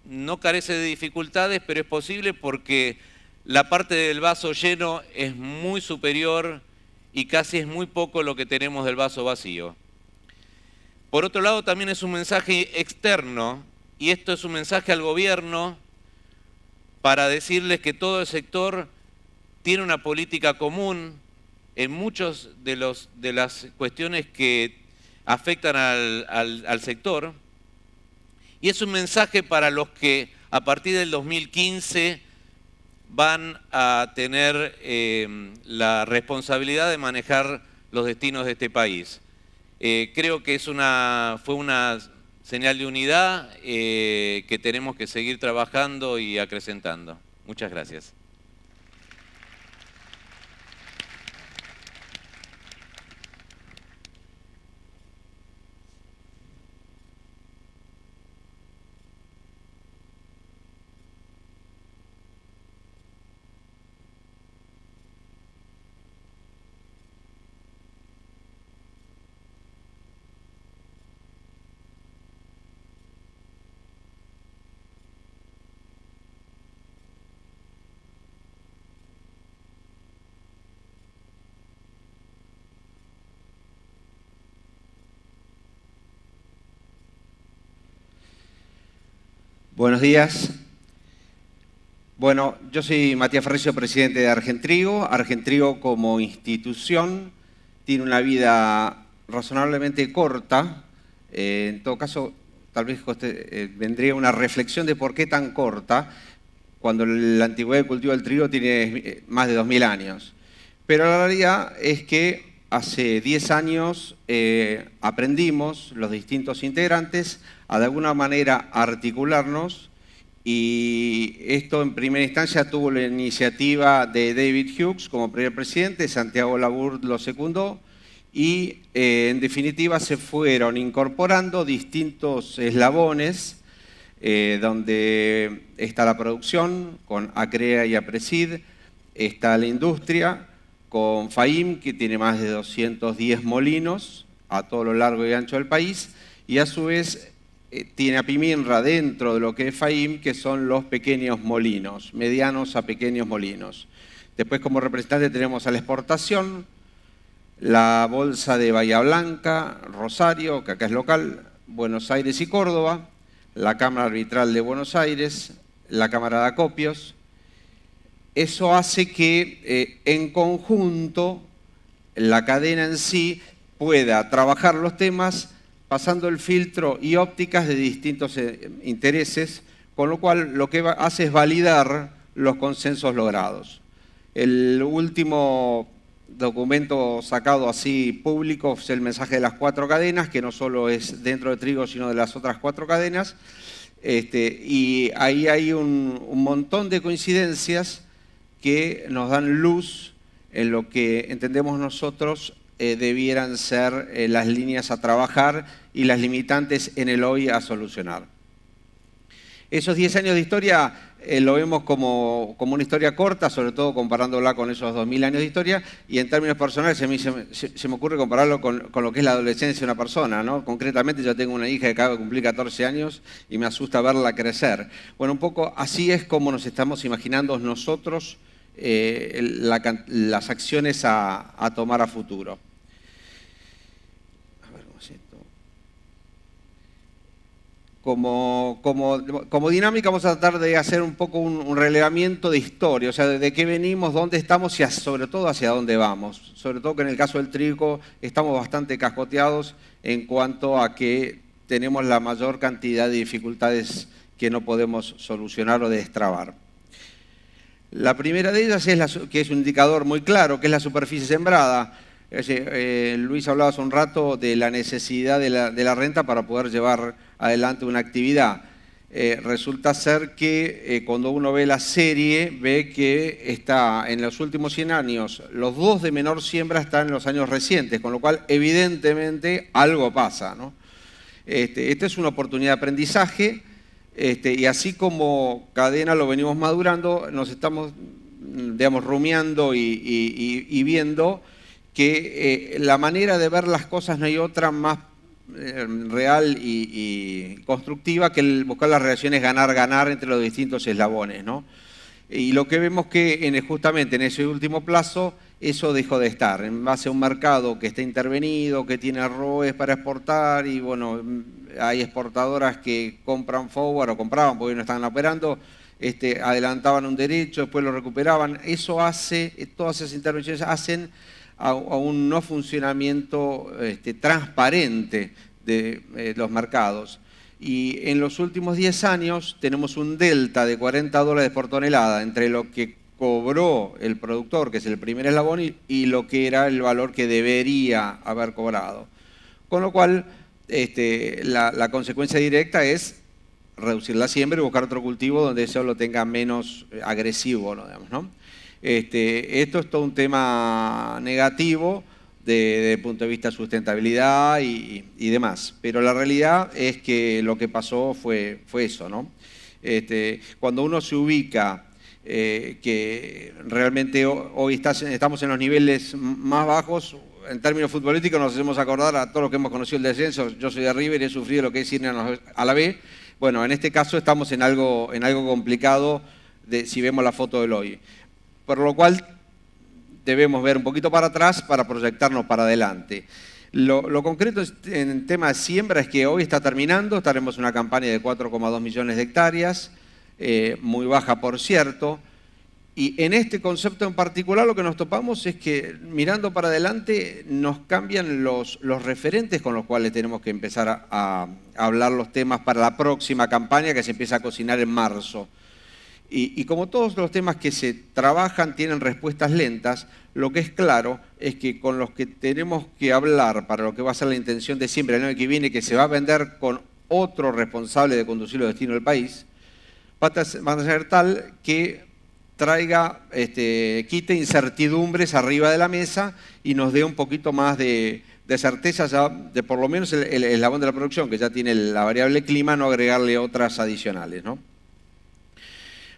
no carece de dificultades, pero es posible porque la parte del vaso lleno es muy superior y casi es muy poco lo que tenemos del vaso vacío. Por otro lado, también es un mensaje externo, y esto es un mensaje al gobierno para decirles que todo el sector tiene una política común en muchas de las cuestiones que afectan al sector, y es un mensaje para los que a partir del 2015 van a tener la responsabilidad de manejar los destinos de este país. Creo que fue una señal de unidad que tenemos que seguir trabajando y acrecentando. Muchas gracias. Buenos días. Bueno, yo soy Matías Ferricio, presidente de Argentrigo. Argentrigo como institución tiene una vida razonablemente corta. En todo caso, tal vez vendría una reflexión de por qué tan corta, cuando la antigüedad del cultivo del trigo tiene más de 2000 años. Pero la realidad es que hace 10 años aprendimos, los distintos integrantes, a de alguna manera articularnos, y esto en primera instancia tuvo la iniciativa de David Hughes como primer presidente, Santiago Labourd lo secundó, y en definitiva se fueron incorporando distintos eslabones, donde está la producción con ACREA y APRESID, está la industria con FAIM, que tiene más de 210 molinos a todo lo largo y ancho del país, y a su vez tiene a Piminra dentro de lo que es FAIM, que son los pequeños molinos, medianos a pequeños molinos. Después, como representante, tenemos a la exportación, la Bolsa de Bahía Blanca, Rosario, que acá es local, Buenos Aires y Córdoba, la Cámara Arbitral de Buenos Aires, la Cámara de Acopios. Eso hace que en conjunto la cadena en sí pueda trabajar los temas pasando el filtro y ópticas de distintos intereses, con lo cual lo que hace es validar los consensos logrados. El último documento sacado así público es el mensaje de las 4 cadenas, que no solo es dentro de trigo, sino de las otras 4 cadenas, y ahí hay un montón de coincidencias que nos dan luz en lo que entendemos nosotros debieran ser las líneas a trabajar y las limitantes en el hoy a solucionar. Esos 10 años de historia lo vemos como una historia corta, sobre todo comparándola con esos 2000 años de historia, y en términos personales a mí se me ocurre compararlo con lo que es la adolescencia de una persona, ¿no? Concretamente yo tengo una hija que acaba de cumplir 14 años y me asusta verla crecer. Bueno, un poco así es como nos estamos imaginando nosotros las acciones a tomar a futuro. Como dinámica vamos a tratar de hacer un poco un relevamiento de historia, o sea, de qué venimos, dónde estamos y sobre todo hacia dónde vamos. Sobre todo que en el caso del trigo estamos bastante cascoteados en cuanto a que tenemos la mayor cantidad de dificultades que no podemos solucionar o destrabar. La primera de ellas es que es un indicador muy claro, que es la superficie sembrada. Luis hablaba hace un rato de la necesidad de la renta para poder llevar adelante una actividad. Resulta ser que cuando uno ve la serie, ve que está en los últimos 100 años, los 2 de menor siembra están en los años recientes, con lo cual evidentemente algo pasa, ¿no? Esta es una oportunidad de aprendizaje, y así como cadena lo venimos madurando, nos estamos, digamos, rumiando y viendo que la manera de ver las cosas no hay otra más real y constructiva que el buscar las relaciones ganar-ganar entre los distintos eslabones, ¿no? Y lo que vemos que justamente en ese último plazo eso dejó de estar, en base a un mercado que está intervenido, que tiene ROEs para exportar y bueno, hay exportadoras que compran forward o compraban porque no estaban operando, adelantaban un derecho, después lo recuperaban. Eso hace, todas esas intervenciones hacen a un no funcionamiento transparente de los mercados. Y en los últimos 10 años tenemos un delta de $40 por tonelada entre lo que cobró el productor, que es el primer eslabón, y lo que era el valor que debería haber cobrado. Con lo cual, la consecuencia directa es reducir la siembra y buscar otro cultivo donde eso lo tenga menos agresivo, ¿no? Digamos, ¿no? Esto es todo un tema negativo desde el punto de vista de sustentabilidad y demás. Pero la realidad es que lo que pasó fue eso, ¿no? Cuando uno se ubica que realmente hoy estamos en los niveles más bajos, en términos futbolísticos nos hacemos acordar a todos los que hemos conocido el descenso. Yo soy de River y he sufrido lo que es ir a la B. Bueno, en este caso estamos en algo complicado si vemos la foto del hoy. Por lo cual debemos ver un poquito para atrás para proyectarnos para adelante. Lo concreto en el tema de siembra es que hoy está terminando, estaremos en una campaña de 4,2 millones de hectáreas, muy baja por cierto, y en este concepto en particular lo que nos topamos es que mirando para adelante nos cambian los referentes con los cuales tenemos que empezar a hablar los temas para la próxima campaña que se empieza a cocinar en marzo. Y como todos los temas que se trabajan tienen respuestas lentas, lo que es claro es que con los que tenemos que hablar para lo que va a ser la intención de siembra el año que viene, que se va a vender con otro responsable de conducir los destinos del país, van a ser tal que traiga, quite incertidumbres arriba de la mesa y nos dé un poquito más de certeza ya de por lo menos el eslabón de la producción, que ya tiene la variable clima, no agregarle otras adicionales, ¿no?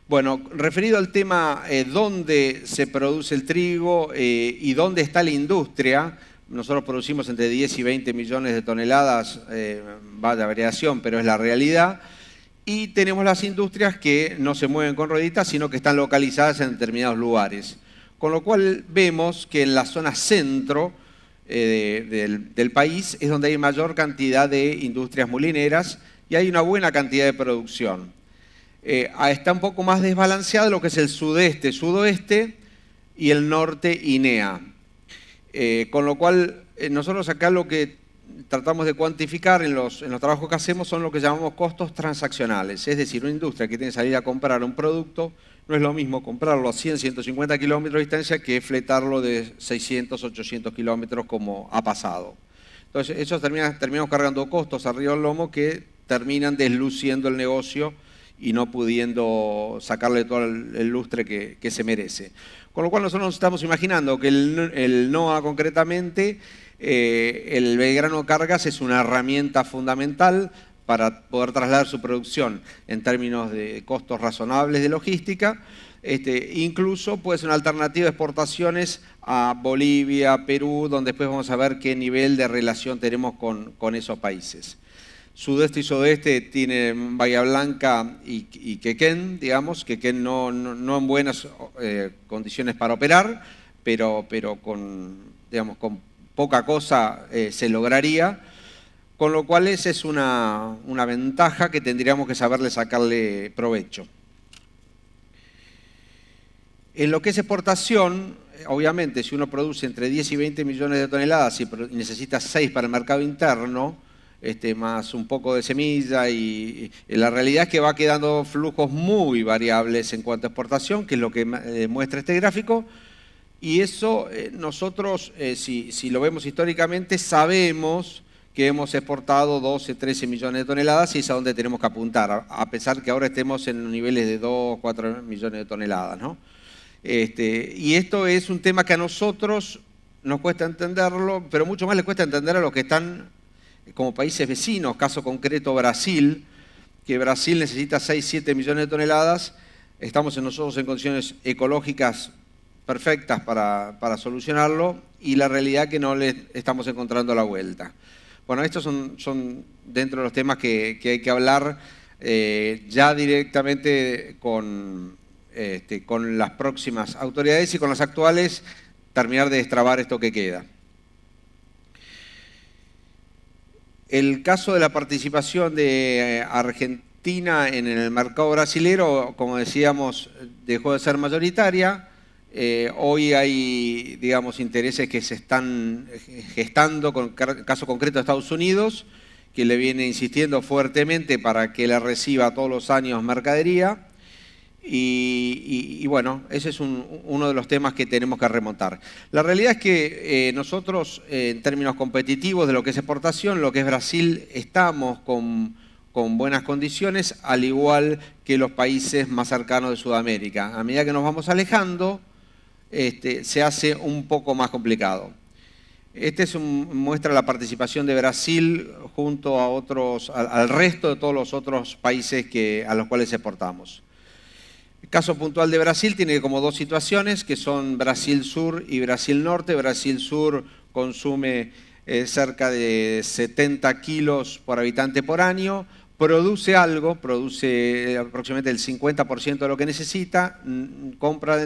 Bueno, referido al tema dónde se produce el trigo y dónde está la industria, nosotros producimos entre 10 y 20 millones de toneladas, vaya variación, pero es la realidad. Y tenemos las industrias que no se mueven con rueditas, sino que están localizadas en determinados lugares. Con lo cual vemos que en la zona centro del país es donde hay mayor cantidad de industrias molineras y hay una buena cantidad de producción. Está un poco más desbalanceado lo que es el sudeste, sudoeste y el norte INEA. Con lo cual, nosotros acá lo que tratamos de cuantificar en los trabajos que hacemos son lo que llamamos costos transaccionales. Es decir, una industria que tiene que salir a comprar un producto, no es lo mismo comprarlo a 100, 150 kilómetros de distancia que fletarlo de 600, 800 kilómetros como ha pasado. Entonces, eso terminamos cargando costos arriba del lomo que terminan desluciendo el negocio y no pudiendo sacarle todo el lustre que se merece. Con lo cual nosotros nos estamos imaginando que el NOA concretamente, el Belgrano Cargas es una herramienta fundamental para poder trasladar su producción en términos de costos razonables de logística. Incluso puede ser una alternativa de exportaciones a Bolivia, Perú, donde después vamos a ver qué nivel de relación tenemos con esos países. Sudeste y sudeste tiene Bahía Blanca y Quequén, digamos, Quequén no en buenas condiciones para operar, pero con poca cosa se lograría, con lo cual esa es una ventaja que tendríamos que saberle sacarle provecho. En lo que es exportación, obviamente, si uno produce entre 10 y 20 millones de toneladas y necesita 6 para el mercado interno, más un poco de semilla, y la realidad es que va quedando flujos muy variables en cuanto a exportación, que es lo que muestra este gráfico, y eso nosotros, si lo vemos históricamente, sabemos que hemos exportado 12, 13 millones de toneladas y es a donde tenemos que apuntar, a pesar que ahora estemos en niveles de 2, 4 millones de toneladas, ¿no? Y esto es un tema que a nosotros nos cuesta entenderlo, pero mucho más les cuesta entender a los que están como países vecinos, caso concreto Brasil, que Brasil necesita 6, 7 millones de toneladas, estamos nosotros en condiciones ecológicas perfectas para solucionarlo y la realidad es que no le estamos encontrando la vuelta. Bueno, estos son dentro de los temas que hay que hablar ya directamente con las próximas autoridades y con las actuales, terminar de destrabar esto que queda. El caso de la participación de Argentina en el mercado brasilero, como decíamos, dejó de ser mayoritaria. Hoy hay, digamos, intereses que se están gestando, con el caso concreto de Estados Unidos, que le viene insistiendo fuertemente para que le reciba todos los años mercadería. Y bueno, ese es uno de los temas que tenemos que remontar. La realidad es que nosotros, en términos competitivos de lo que es exportación, lo que es Brasil, estamos con buenas condiciones, al igual que los países más cercanos de Sudamérica. A medida que nos vamos alejando, se hace un poco más complicado. Muestra la participación de Brasil junto a al resto de todos los otros países a los cuales exportamos. El caso puntual de Brasil tiene como dos situaciones, que son Brasil Sur y Brasil Norte. Brasil Sur consume cerca de 70 kilos por habitante por año, produce algo, produce aproximadamente el 50% de lo que necesita, compra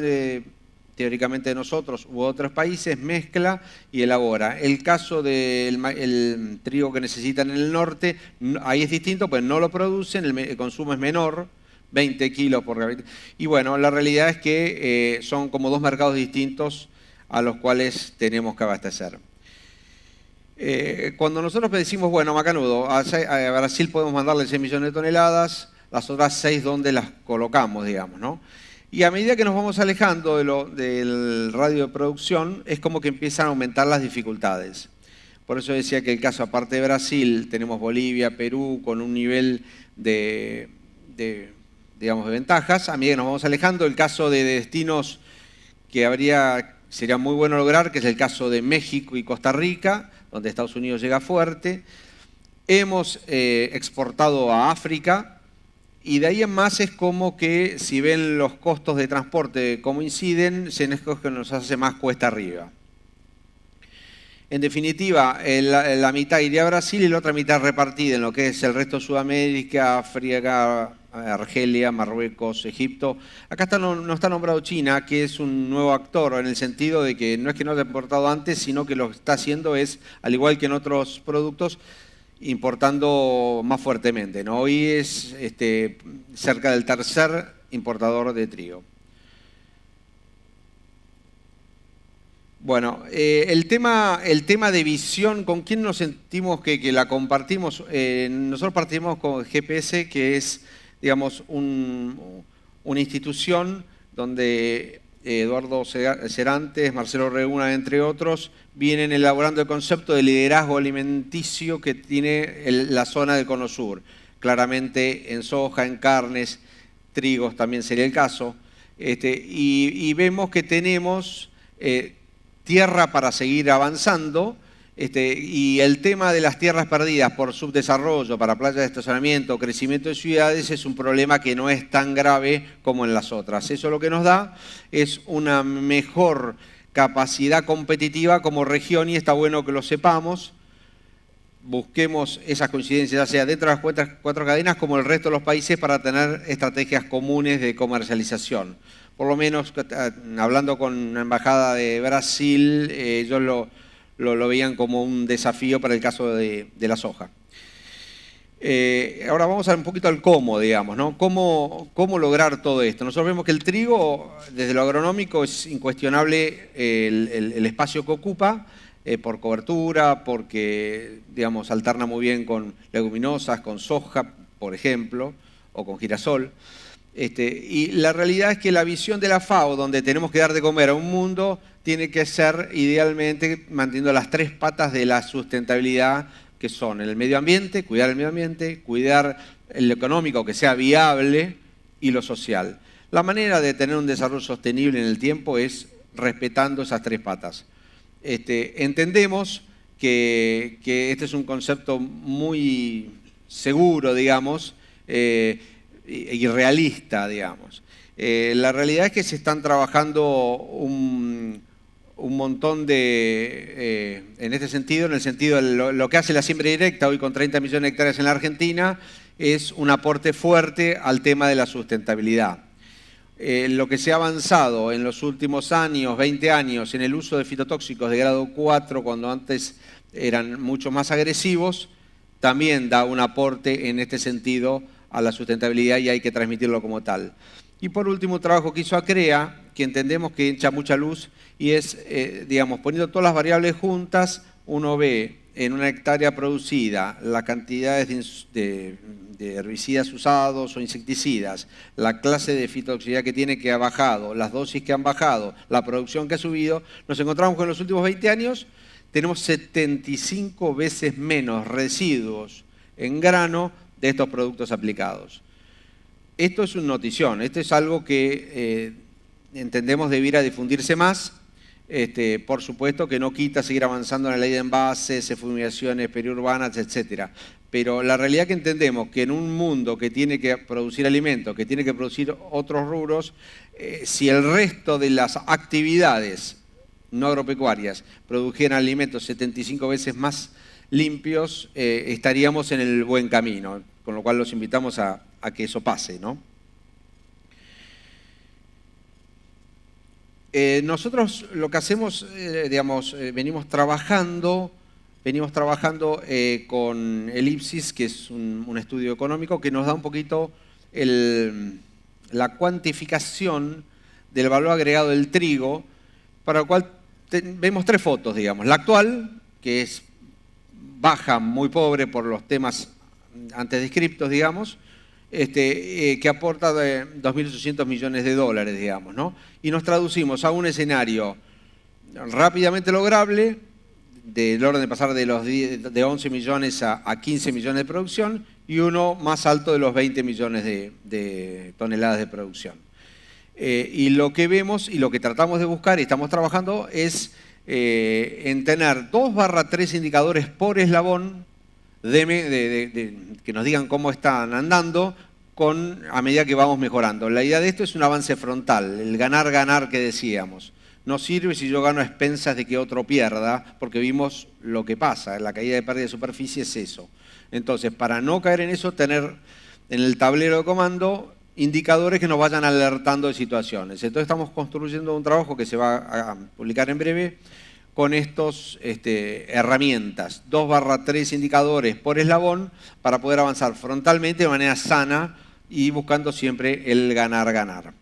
teóricamente de nosotros u otros países, mezcla y elabora. El caso del trigo que necesitan en el norte, ahí es distinto, pues no lo producen, el consumo es menor, 20 kilos por habitante. Y bueno, la realidad es que son como dos mercados distintos a los cuales tenemos que abastecer. Cuando nosotros decimos, bueno, macanudo, a Brasil podemos mandarle 6 millones de toneladas, las otras 6, ¿dónde las colocamos, digamos, no? Y a medida que nos vamos alejando del radio de producción, es como que empiezan a aumentar las dificultades. Por eso decía que el caso, aparte de Brasil, tenemos Bolivia, Perú, con un nivel de ventajas. A medida que nos vamos alejando, el caso de destinos que sería muy bueno lograr, que es el caso de México y Costa Rica, donde Estados Unidos llega fuerte. Hemos exportado a África, y de ahí en más es como que, si ven los costos de transporte cómo inciden, que nos hace más cuesta arriba. En definitiva, la mitad iría a Brasil y la otra mitad repartida en lo que es el resto de Sudamérica, África, Argelia, Marruecos, Egipto. Acá no está nombrado China, que es un nuevo actor, en el sentido de que no es que no haya importado antes, sino que lo que está haciendo es, al igual que en otros productos, importando más fuertemente, ¿no? Hoy es cerca del tercer importador de trigo. Bueno, el tema de visión, ¿con quién nos sentimos que la compartimos? Nosotros partimos con GPS, que es, digamos, una institución donde Eduardo Serantes, Marcelo Reguna, entre otros, vienen elaborando el concepto de liderazgo alimenticio que tiene la zona del Cono Sur. Claramente en soja, en carnes, trigos también sería el caso. Y vemos que tenemos tierra para seguir avanzando. Y el tema de las tierras perdidas por subdesarrollo, para playas de estacionamiento, crecimiento de ciudades, es un problema que no es tan grave como en las otras. Eso lo que nos da es una mejor capacidad competitiva como región, y está bueno que lo sepamos. Busquemos esas coincidencias, ya sea dentro de las cuatro cadenas como el resto de los países, para tener estrategias comunes de comercialización. Por lo menos, hablando con la Embajada de Brasil, ellos lo veían como un desafío para el caso de la soja. Ahora vamos a ver un poquito al cómo, digamos, ¿no? ¿Cómo lograr todo esto? Nosotros vemos que el trigo, desde lo agronómico, es incuestionable el espacio que ocupa. por cobertura, porque, digamos, alterna muy bien con leguminosas, con soja, por ejemplo, o con girasol. Y la realidad es que la visión de la FAO, donde tenemos que dar de comer a un mundo, tiene que ser idealmente manteniendo las tres patas de la sustentabilidad, que son el medio ambiente, cuidar el medio ambiente, cuidar lo económico, que sea viable, y lo social. La manera de tener un desarrollo sostenible en el tiempo es respetando esas tres patas. Entendemos que este es un concepto muy seguro, digamos, y realista, digamos. La realidad es que se están trabajando un montón en este sentido, en el sentido de lo que hace la siembra directa hoy con 30 millones de hectáreas en la Argentina, es un aporte fuerte al tema de la sustentabilidad. Lo que se ha avanzado en los últimos años, 20 años, en el uso de fitotóxicos de grado 4, cuando antes eran mucho más agresivos, también da un aporte en este sentido a la sustentabilidad y hay que transmitirlo como tal. Y por último, un trabajo que hizo ACREA, que entendemos que echa mucha luz, y es, digamos, poniendo todas las variables juntas, uno ve en una hectárea producida las cantidades de herbicidas usados o insecticidas, la clase de fitotoxicidad que tiene que ha bajado, las dosis que han bajado, la producción que ha subido, nos encontramos con en los últimos 20 años tenemos 75 veces menos residuos en grano de estos productos aplicados. Esto es una notición, esto es algo que entendemos debiera difundirse más. Por supuesto que no quita seguir avanzando en la ley de envases, fumigaciones periurbanas, etc. Pero la realidad que entendemos que en un mundo que tiene que producir alimentos, que tiene que producir otros rubros, si el resto de las actividades no agropecuarias produjeran alimentos 75 veces más limpios, estaríamos en el buen camino, con lo cual los invitamos a que eso pase, ¿no? Nosotros lo que hacemos, digamos, venimos trabajando con el IPSIS, que es un estudio económico que nos da un poquito la cuantificación del valor agregado del trigo, para lo cual vemos tres fotos, digamos. La actual, que es baja, muy pobre por los temas antes descriptos, digamos, que aporta 2.800 millones de dólares, digamos, ¿no? Y nos traducimos a un escenario rápidamente lograble, del orden de pasar de 11 millones a 15 millones de producción, y uno más alto de los 20 millones de toneladas de producción. Y lo que vemos y lo que tratamos de buscar y estamos trabajando es en tener 2/3 indicadores por eslabón que nos digan cómo están andando a medida que vamos mejorando. La idea de esto es un avance frontal, el ganar-ganar que decíamos. No sirve si yo gano a expensas de que otro pierda, porque vimos lo que pasa, la caída de pérdida de superficie es eso. Entonces, para no caer en eso, tener en el tablero de comando indicadores que nos vayan alertando de situaciones. Entonces estamos construyendo un trabajo que se va a publicar en breve con estas herramientas, 2/3 indicadores por eslabón, para poder avanzar frontalmente de manera sana y buscando siempre el ganar-ganar.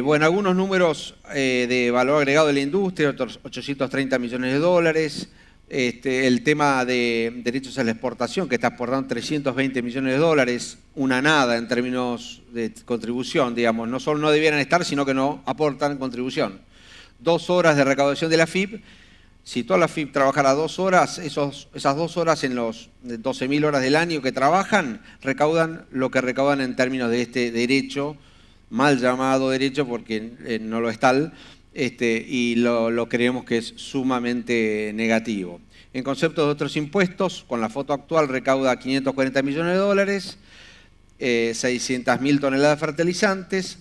Bueno, algunos números de valor agregado de la industria, otros 830 millones de dólares. El tema de derechos a la exportación, que está aportando 320 millones de dólares, una nada en términos de contribución, digamos. No solo no debieran estar, sino que no aportan contribución. 2 horas de recaudación de la FIP. Si toda la FIP trabajara 2 horas, esas 2 horas en los 12.000 horas del año que trabajan, recaudan lo que recaudan en términos de este derecho, mal llamado derecho porque no lo es tal, y lo creemos que es sumamente negativo. En concepto de otros impuestos, con la foto actual recauda 540 millones de dólares, 600.000 toneladas de fertilizantes,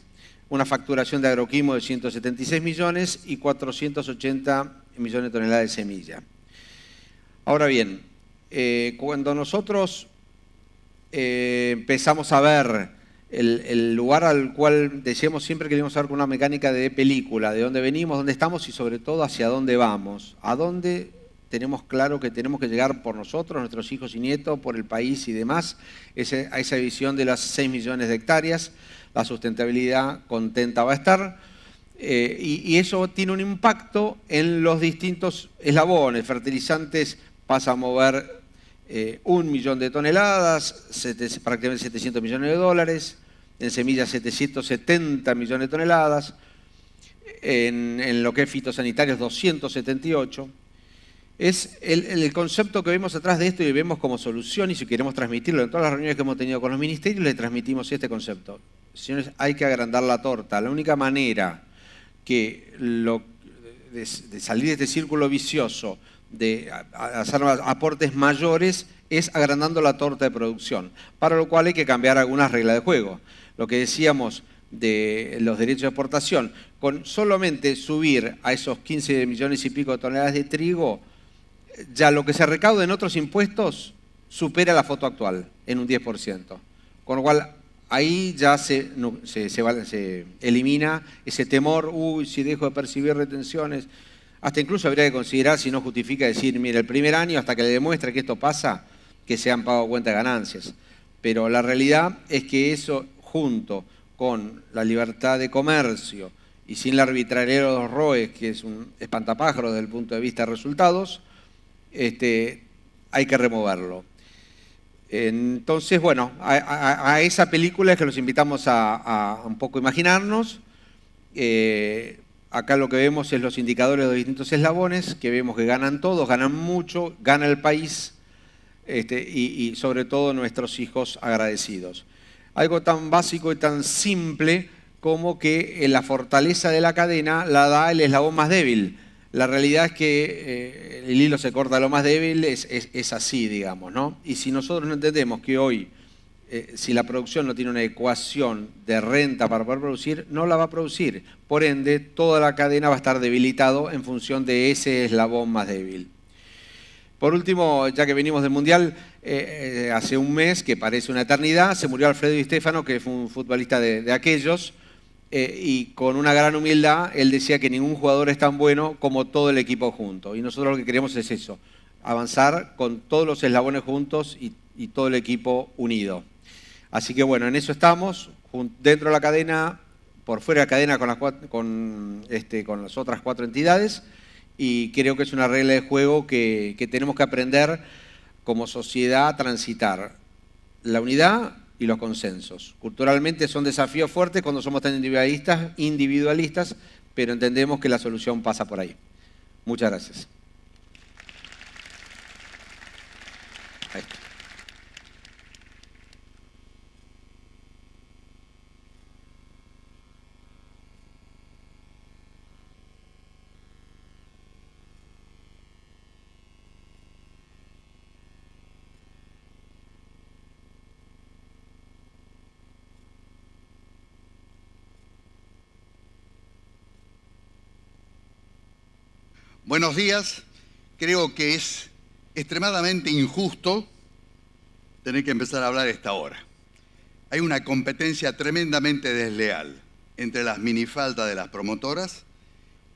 una facturación de agroquímico de 176 millones y 480 millones de toneladas de semilla. Ahora bien, cuando nosotros empezamos a ver el lugar al cual decíamos siempre que queríamos saber con una mecánica de película, de dónde venimos, dónde estamos y sobre todo hacia dónde vamos, a dónde tenemos claro que tenemos que llegar por nosotros, nuestros hijos y nietos, por el país y demás, a esa visión de las 6 millones de hectáreas. La sustentabilidad contenta va a estar. Y eso tiene un impacto en los distintos eslabones. Fertilizantes pasa a mover 1 millón de toneladas, prácticamente 700 millones de dólares. En semillas 770 millones de toneladas. En lo que es fitosanitarios 278. Es el concepto que vemos atrás de esto y vemos como solución, y si queremos transmitirlo en todas las reuniones que hemos tenido con los ministerios, le transmitimos este concepto. Señores, hay que agrandar la torta. La única manera de salir de este círculo vicioso, de hacer aportes mayores, es agrandando la torta de producción, para lo cual hay que cambiar algunas reglas de juego. Lo que decíamos de los derechos de exportación, con solamente subir a esos 15 millones y pico de toneladas de trigo, ya lo que se recauda en otros impuestos supera la foto actual en un 10%. Con lo cual, ahí ya se elimina ese temor, si dejo de percibir retenciones. Hasta incluso habría que considerar, si no justifica, decir, mire, el primer año, hasta que le demuestre que esto pasa, que se han pagado cuenta de ganancias. Pero la realidad es que eso, junto con la libertad de comercio y sin la arbitrariedad de los ROEs, que es un espantapájaro desde el punto de vista de resultados, hay que removerlo. Entonces, bueno, a esa película es que los invitamos a un poco imaginarnos. Acá lo que vemos es los indicadores de los distintos eslabones, que vemos que ganan todos, ganan mucho, gana el país y sobre todo nuestros hijos agradecidos. Algo tan básico y tan simple como que la fortaleza de la cadena la da el eslabón más débil. La realidad es que el hilo se corta a lo más débil, es así, digamos, ¿no? Y si nosotros no entendemos que hoy, si la producción no tiene una ecuación de renta para poder producir, no la va a producir. Por ende, toda la cadena va a estar debilitado en función de ese eslabón más débil. Por último, ya que venimos del Mundial, hace un mes, que parece una eternidad, se murió Alfredo Di Stéfano, que fue un futbolista de aquellos, y con una gran humildad, él decía que ningún jugador es tan bueno como todo el equipo junto. Y nosotros lo que queremos es eso, avanzar con todos los eslabones juntos y todo el equipo unido. Así que bueno, en eso estamos, dentro de la cadena, por fuera de la cadena con las otras 4 entidades, y creo que es una regla de juego que tenemos que aprender como sociedad a transitar. La unidad y los consensos. Culturalmente son desafíos fuertes cuando somos tan individualistas, pero entendemos que la solución pasa por ahí. Muchas gracias. Ahí está. Buenos días. Creo que es extremadamente injusto tener que empezar a hablar a esta hora. Hay una competencia tremendamente desleal entre las minifaldas de las promotoras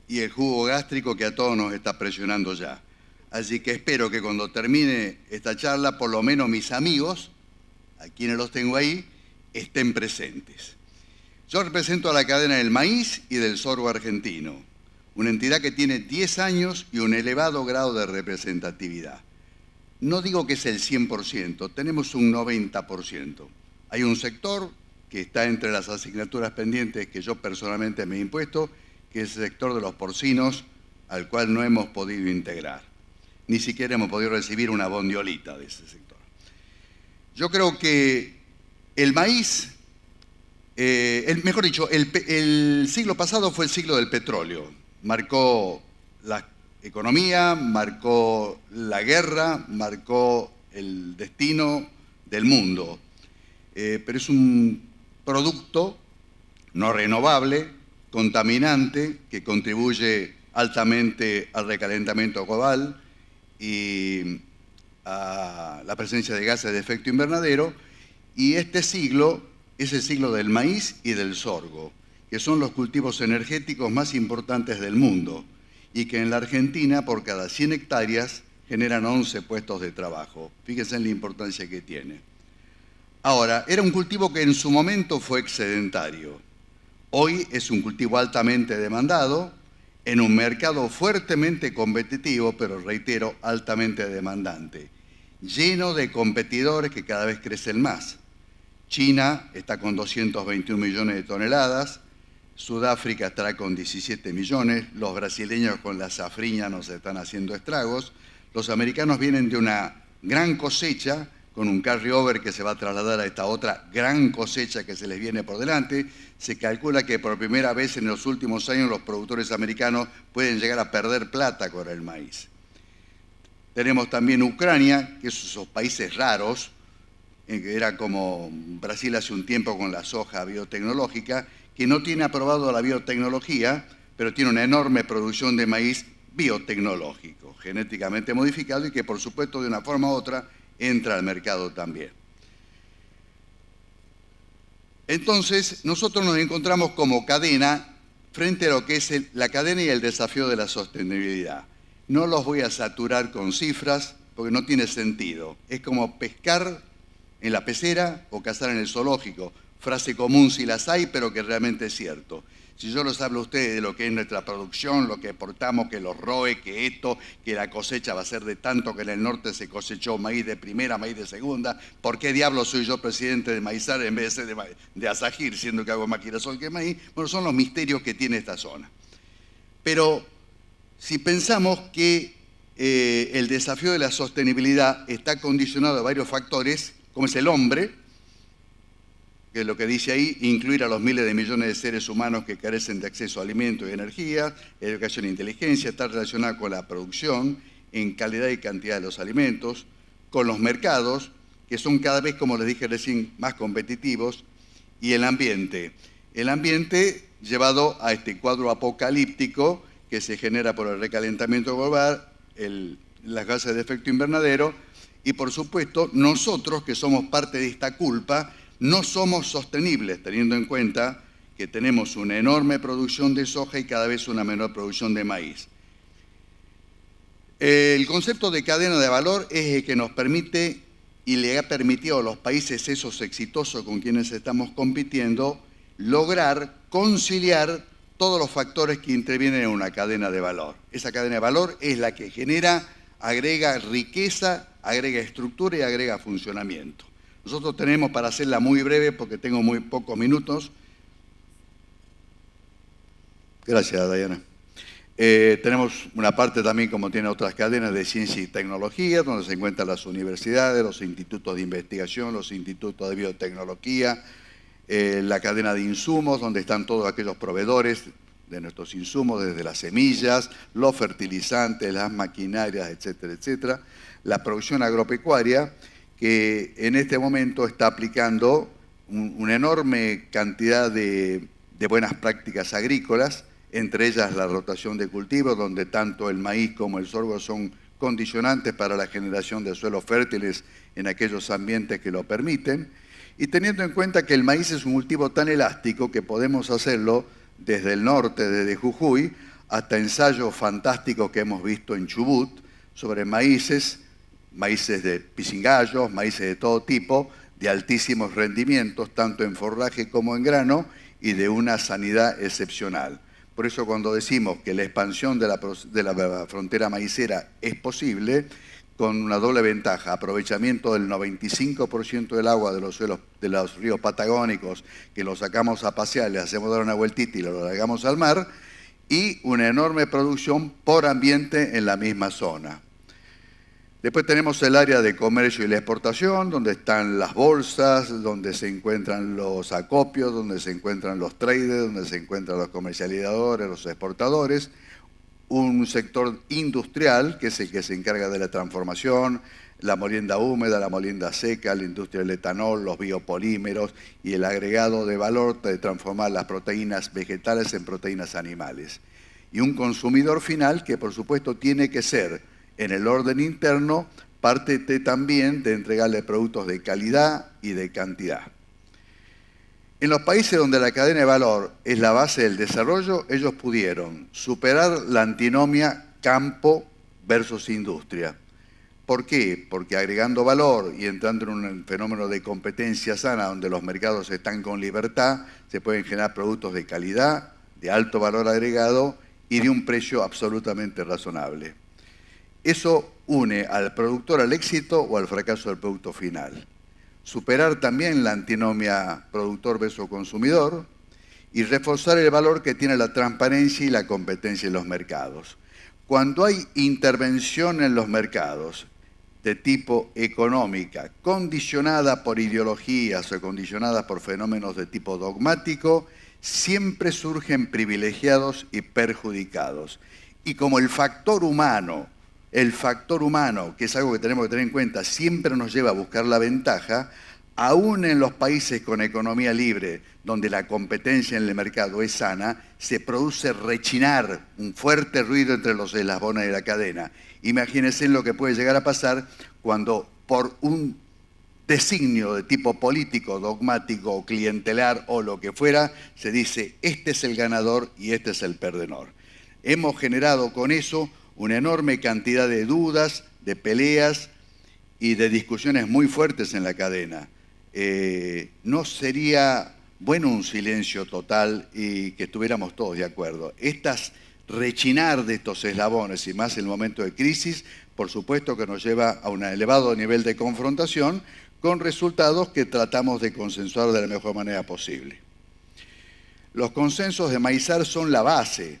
y el jugo gástrico que a todos nos está presionando ya. Así que espero que cuando termine esta charla, por lo menos mis amigos, a quienes los tengo ahí, estén presentes. Yo represento a la cadena del maíz y del sorgo argentino, una entidad que tiene 10 años y un elevado grado de representatividad. No digo que es el 100%, tenemos un 90%. Hay un sector que está entre las asignaturas pendientes que yo personalmente me he impuesto, que es el sector de los porcinos, al cual no hemos podido integrar. Ni siquiera hemos podido recibir una bondiolita de ese sector. Yo creo que el maíz, mejor dicho, el siglo pasado fue el siglo del petróleo. Marcó la economía, marcó la guerra, marcó el destino del mundo. Pero es un producto no renovable, contaminante, que contribuye altamente al recalentamiento global y a la presencia de gases de efecto invernadero. Y este siglo es el siglo del maíz y del sorgo, que son los cultivos energéticos más importantes del mundo y que en la Argentina por cada 100 hectáreas generan 11 puestos de trabajo. Fíjense en la importancia que tiene. Ahora, era un cultivo que en su momento fue excedentario. Hoy es un cultivo altamente demandado, en un mercado fuertemente competitivo, pero reitero, altamente demandante, lleno de competidores que cada vez crecen más. China está con 221 millones de toneladas, Sudáfrica estará con 17 millones, los brasileños con la safriña nos están haciendo estragos, los americanos vienen de una gran cosecha, con un carryover que se va a trasladar a esta otra gran cosecha que se les viene por delante. Se calcula que por primera vez en los últimos años los productores americanos pueden llegar a perder plata con el maíz. Tenemos también Ucrania, que es esos países raros, que era como Brasil hace un tiempo con la soja biotecnológica, que no tiene aprobado la biotecnología, pero tiene una enorme producción de maíz biotecnológico, genéticamente modificado y que por supuesto de una forma u otra entra al mercado también. Entonces, nosotros nos encontramos como cadena frente a lo que es la cadena y el desafío de la sostenibilidad. No los voy a saturar con cifras porque no tiene sentido. Es como pescar en la pecera o cazar en el zoológico. Frase común si las hay, pero que realmente es cierto. Si yo les hablo a ustedes de lo que es nuestra producción, lo que exportamos, que los ROE, que esto, que la cosecha va a ser de tanto, que en el norte se cosechó maíz de primera, maíz de segunda, ¿por qué diablos soy yo presidente de Maizar en vez de ser de Azagir, siendo que hago más girasol que maíz? Bueno, son los misterios que tiene esta zona. Pero si pensamos que el desafío de la sostenibilidad está condicionado a varios factores, como es el hombre, que es lo que dice ahí, incluir a los miles de millones de seres humanos que carecen de acceso a alimentos y energía, educación e inteligencia, está relacionada con la producción en calidad y cantidad de los alimentos, con los mercados, que son cada vez, como les dije recién, más competitivos, y el ambiente. El ambiente llevado a este cuadro apocalíptico que se genera por el recalentamiento global, las gases de efecto invernadero, y por supuesto nosotros que somos parte de esta culpa, no somos sostenibles, teniendo en cuenta que tenemos una enorme producción de soja y cada vez una menor producción de maíz. El concepto de cadena de valor es el que nos permite y le ha permitido a los países esos exitosos con quienes estamos compitiendo lograr conciliar todos los factores que intervienen en una cadena de valor. Esa cadena de valor es la que genera, agrega riqueza, agrega estructura y agrega funcionamiento. Nosotros tenemos, para hacerla muy breve, porque tengo muy pocos minutos. Gracias, Dayana. Tenemos una parte también, como tiene otras cadenas, de ciencia y tecnología, donde se encuentran las universidades, los institutos de investigación, los institutos de biotecnología, la cadena de insumos, donde están todos aquellos proveedores de nuestros insumos, desde las semillas, los fertilizantes, las maquinarias, etcétera, etcétera. La producción agropecuaria, que en este momento está aplicando una enorme cantidad de buenas prácticas agrícolas, entre ellas la rotación de cultivos, donde tanto el maíz como el sorgo son condicionantes para la generación de suelos fértiles en aquellos ambientes que lo permiten, y teniendo en cuenta que el maíz es un cultivo tan elástico que podemos hacerlo desde el norte, desde Jujuy, hasta ensayos fantásticos que hemos visto en Chubut sobre maíces de pisingallos, maíces de todo tipo, de altísimos rendimientos, tanto en forraje como en grano, y de una sanidad excepcional. Por eso cuando decimos que la expansión de la frontera maicera es posible, con una doble ventaja, aprovechamiento del 95% del agua de los suelos de los ríos patagónicos, que los sacamos a pasear, les hacemos dar una vueltita y lo largamos al mar, y una enorme producción por ambiente en la misma zona. Después tenemos el área de comercio y la exportación, donde están las bolsas, donde se encuentran los acopios, donde se encuentran los traders, donde se encuentran los comercializadores, los exportadores. Un sector industrial, que es el que se encarga de la transformación, la molienda húmeda, la molienda seca, la industria del etanol, los biopolímeros y el agregado de valor de transformar las proteínas vegetales en proteínas animales. Y un consumidor final que por supuesto tiene que ser, en el orden interno, parte también de entregarle productos de calidad y de cantidad. En los países donde la cadena de valor es la base del desarrollo, ellos pudieron superar la antinomia campo versus industria. ¿Por qué? Porque agregando valor y entrando en un fenómeno de competencia sana donde los mercados están con libertad, se pueden generar productos de calidad, de alto valor agregado y de un precio absolutamente razonable. Eso une al productor al éxito o al fracaso del producto final. Superar también la antinomia productor versus consumidor y reforzar el valor que tiene la transparencia y la competencia en los mercados. Cuando hay intervención en los mercados de tipo económica, condicionada por ideologías o condicionada por fenómenos de tipo dogmático, siempre surgen privilegiados y perjudicados. Y como el factor humano, que es algo que tenemos que tener en cuenta, siempre nos lleva a buscar la ventaja, aún en los países con economía libre, donde la competencia en el mercado es sana, se produce rechinar, un fuerte ruido entre los eslabones de la cadena. Imagínense lo que puede llegar a pasar cuando por un designio de tipo político, dogmático, clientelar o lo que fuera, se dice este es el ganador y este es el perdedor. Hemos generado con eso una enorme cantidad de dudas, de peleas y de discusiones muy fuertes en la cadena. No sería bueno un silencio total y que estuviéramos todos de acuerdo. Rechinar de estos eslabones y más en el momento de crisis, por supuesto que nos lleva a un elevado nivel de confrontación con resultados que tratamos de consensuar de la mejor manera posible. Los consensos de Maizar son la base,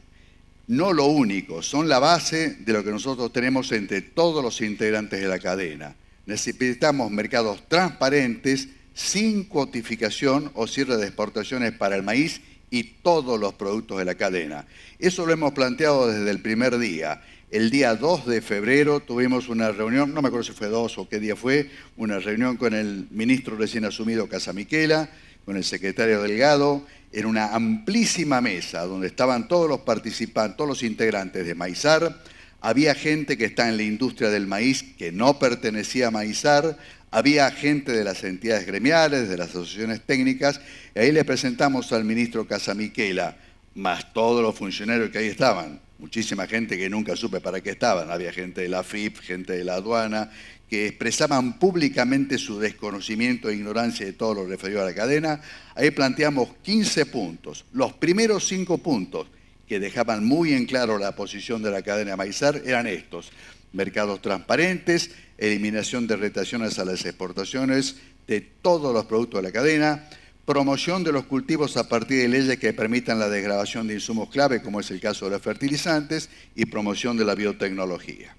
no lo único, son la base de lo que nosotros tenemos entre todos los integrantes de la cadena. Necesitamos mercados transparentes, sin cuotificación o cierre de exportaciones para el maíz y todos los productos de la cadena. Eso lo hemos planteado desde el primer día. El día 2 de febrero tuvimos una reunión, no me acuerdo si fue 2 o qué día fue, una reunión con el ministro recién asumido Casamiquela, con el secretario Delgado, en una amplísima mesa donde estaban todos los participantes, todos los integrantes de Maizar. Había gente que está en la industria del maíz que no pertenecía a Maizar, había gente de las entidades gremiales, de las asociaciones técnicas, y ahí le presentamos al ministro Casamiquela, más todos los funcionarios que ahí estaban, muchísima gente que nunca supe para qué estaban, había gente de la AFIP, gente de la aduana, que expresaban públicamente su desconocimiento e ignorancia de todo lo referido a la cadena. Ahí planteamos 15 puntos. Los primeros 5 puntos que dejaban muy en claro la posición de la cadena Maizar eran estos: mercados transparentes, eliminación de retenciones a las exportaciones de todos los productos de la cadena, promoción de los cultivos a partir de leyes que permitan la desgravación de insumos clave, como es el caso de los fertilizantes, y promoción de la biotecnología.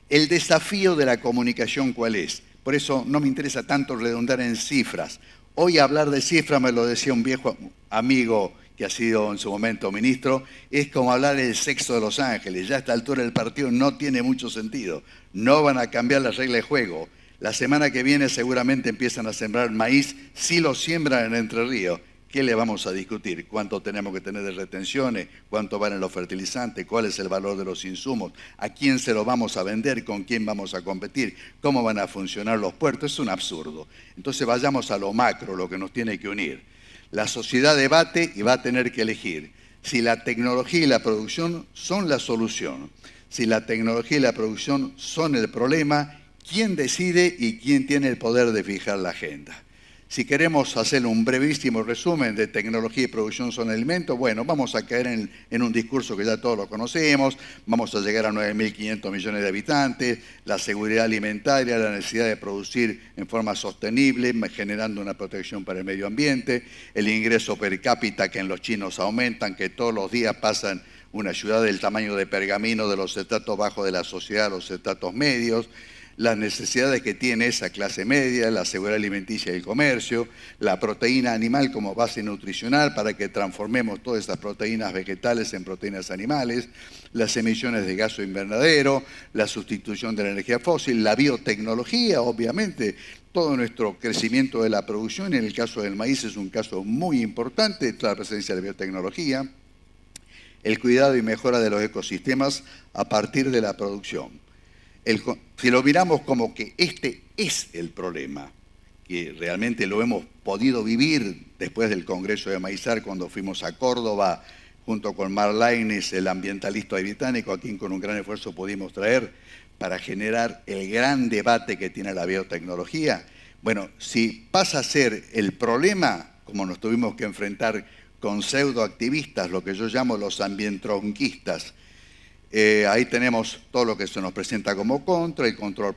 El desafío de la comunicación, ¿cuál es? Por eso no me interesa tanto redundar en cifras. Hoy hablar de cifras, me lo decía un viejo amigo que ha sido en su momento ministro, es como hablar del sexo de los ángeles. Ya a esta altura el partido no tiene mucho sentido. No van a cambiar las reglas de juego. La semana que viene seguramente empiezan a sembrar maíz. Si lo siembran en Entre Ríos, ¿qué le vamos a discutir? ¿Cuánto tenemos que tener de retenciones? ¿Cuánto valen los fertilizantes? ¿Cuál es el valor de los insumos? ¿A quién se lo vamos a vender? ¿Con quién vamos a competir? ¿Cómo van a funcionar los puertos? Es un absurdo. Entonces vayamos a lo macro, lo que nos tiene que unir. La sociedad debate y va a tener que elegir si la tecnología y la producción son la solución, si la tecnología y la producción son el problema, quién decide y quién tiene el poder de fijar la agenda. Si queremos hacer un brevísimo resumen de tecnología y producción son alimentos, bueno, vamos a caer en un discurso que ya todos lo conocemos, vamos a llegar a 9.500 millones de habitantes, la seguridad alimentaria, la necesidad de producir en forma sostenible, generando una protección para el medio ambiente, el ingreso per cápita que en los chinos aumentan, que todos los días pasan una ciudad del tamaño de Pergamino de los estratos bajos de la sociedad a los estratos medios, las necesidades que tiene esa clase media, la seguridad alimenticia y el comercio, la proteína animal como base nutricional para que transformemos todas estas proteínas vegetales en proteínas animales, las emisiones de gases invernadero, la sustitución de la energía fósil, la biotecnología, obviamente, todo nuestro crecimiento de la producción, en el caso del maíz es un caso muy importante, toda la presencia de la biotecnología, el cuidado y mejora de los ecosistemas a partir de la producción. Si lo miramos como que este es el problema, que realmente lo hemos podido vivir después del Congreso de Maizar cuando fuimos a Córdoba, junto con Mark Lainez, el ambientalista británico, a quien con un gran esfuerzo pudimos traer para generar el gran debate que tiene la biotecnología? Bueno, si pasa a ser el problema, como nos tuvimos que enfrentar con pseudoactivistas, lo que yo llamo los ambientronquistas, ahí tenemos todo lo que se nos presenta como contra, el control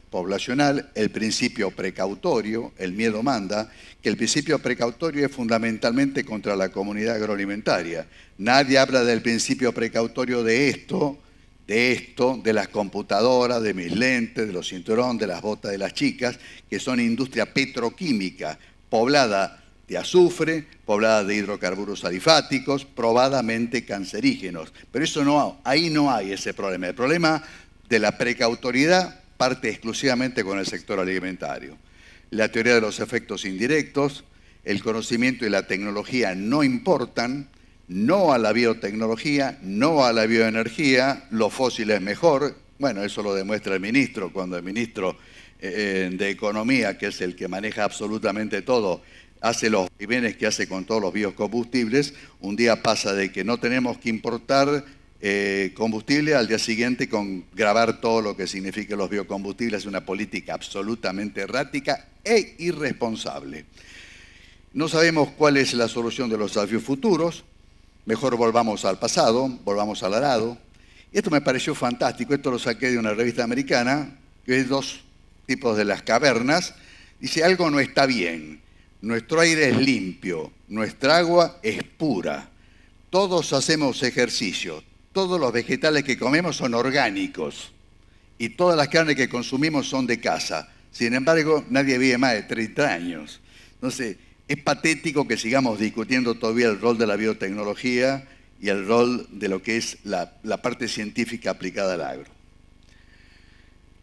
poblacional, el principio precautorio, el miedo manda, que el principio precautorio es fundamentalmente contra la comunidad agroalimentaria. Nadie habla del principio precautorio de las computadoras, de mis lentes, de los cinturones, de las botas de las chicas, que son industria petroquímica, poblada de azufre, poblada de hidrocarburos alifáticos, probadamente cancerígenos. Pero eso no, ahí no hay ese problema. El problema de la precautoriedad parte exclusivamente con el sector alimentario. La teoría de los efectos indirectos, el conocimiento y la tecnología no importan, no a la biotecnología, no a la bioenergía, lo fósil es mejor. Bueno, eso lo demuestra el ministro, cuando el ministro de Economía, que es el que maneja absolutamente todo, hace los vaivenes que hace con todos los biocombustibles. Un día pasa de que no tenemos que importar combustible, al día siguiente con grabar todo lo que significa los biocombustibles. Es una política absolutamente errática e irresponsable. No sabemos cuál es la solución de los desafíos futuros. Mejor volvamos al pasado, volvamos al arado. Esto me pareció fantástico, esto lo saqué de una revista americana, que es dos tipos de las cavernas. Dice, algo no está bien. Nuestro aire es limpio, nuestra agua es pura. Todos hacemos ejercicio, todos los vegetales que comemos son orgánicos y todas las carnes que consumimos son de casa. Sin embargo, nadie vive más de 30 años. Entonces, es patético que sigamos discutiendo todavía el rol de la biotecnología y el rol de lo que es la parte científica aplicada al agro.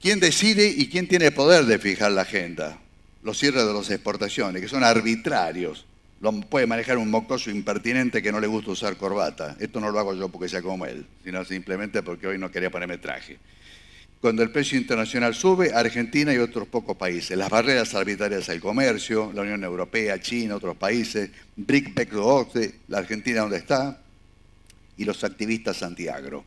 ¿Quién decide y quién tiene poder de fijar la agenda? Los cierres de las exportaciones, que son arbitrarios. Lo puede manejar un mocoso impertinente que no le gusta usar corbata. Esto no lo hago yo porque sea como él, sino simplemente porque hoy no quería ponerme traje. Cuando el precio internacional sube, Argentina y otros pocos países. Las barreras arbitrarias al comercio, la Unión Europea, China, otros países, BRIC, la Argentina donde está, y los activistas antiagro.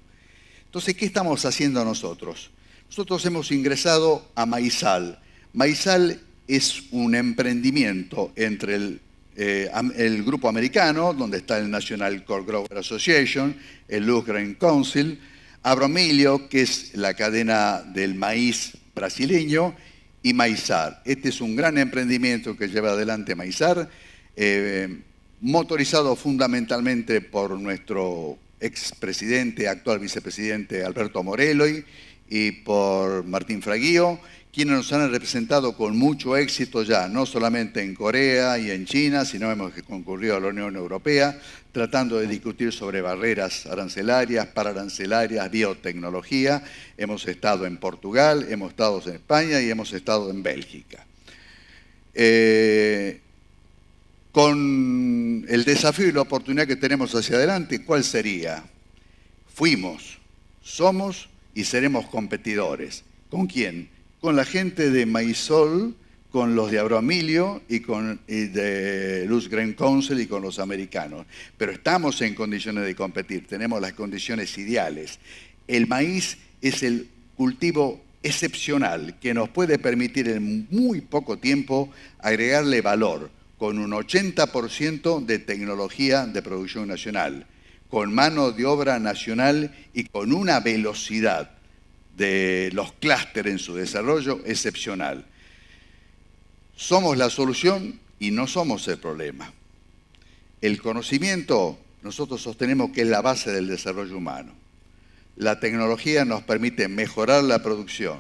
Entonces, ¿qué estamos haciendo nosotros? Nosotros hemos ingresado a Maizal. Maizal es un emprendimiento entre el grupo americano, donde está el National Corn Grower Association, el Luz Grain Council, Abromilio, que es la cadena del maíz brasileño, y Maizar. Este es un gran emprendimiento que lleva adelante Maizar, motorizado fundamentalmente por nuestro expresidente, actual vicepresidente Alberto Moreloy, y por Martín Fraguío, quienes nos han representado con mucho éxito ya, no solamente en Corea y en China, sino hemos concurrido a la Unión Europea, tratando de discutir sobre barreras arancelarias, pararancelarias, biotecnología. Hemos estado en Portugal, hemos estado en España y hemos estado en Bélgica. Con el desafío y la oportunidad que tenemos hacia adelante, ¿cuál sería? Fuimos, somos y seremos competidores. ¿Con quién? Con la gente de Maizol, con los de Abromilio y de Luz Grain Council y con los americanos. Pero estamos en condiciones de competir, tenemos las condiciones ideales. El maíz es el cultivo excepcional que nos puede permitir en muy poco tiempo agregarle valor, con un 80% de tecnología de producción nacional, con mano de obra nacional y con una velocidad de los clústeres en su desarrollo excepcional. Somos la solución y no somos el problema. El conocimiento, nosotros sostenemos que es la base del desarrollo humano. La tecnología nos permite mejorar la producción.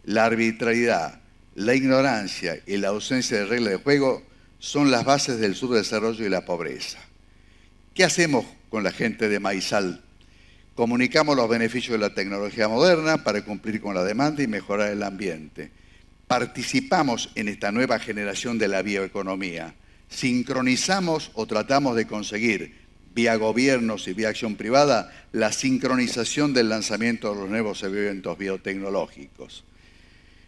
La arbitrariedad, la ignorancia y la ausencia de reglas de juego son las bases del subdesarrollo y la pobreza. ¿Qué hacemos con la gente de Maizal? Comunicamos los beneficios de la tecnología moderna para cumplir con la demanda y mejorar el ambiente. Participamos en esta nueva generación de la bioeconomía. Sincronizamos o tratamos de conseguir, vía gobiernos y vía acción privada, la sincronización del lanzamiento de los nuevos eventos biotecnológicos.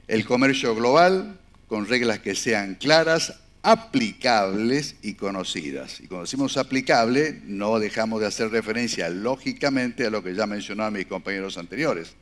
El comercio global, con reglas que sean claras, aplicables y conocidas. Y cuando decimos aplicable, no dejamos de hacer referencia, lógicamente, a lo que ya mencionaban mis compañeros anteriores.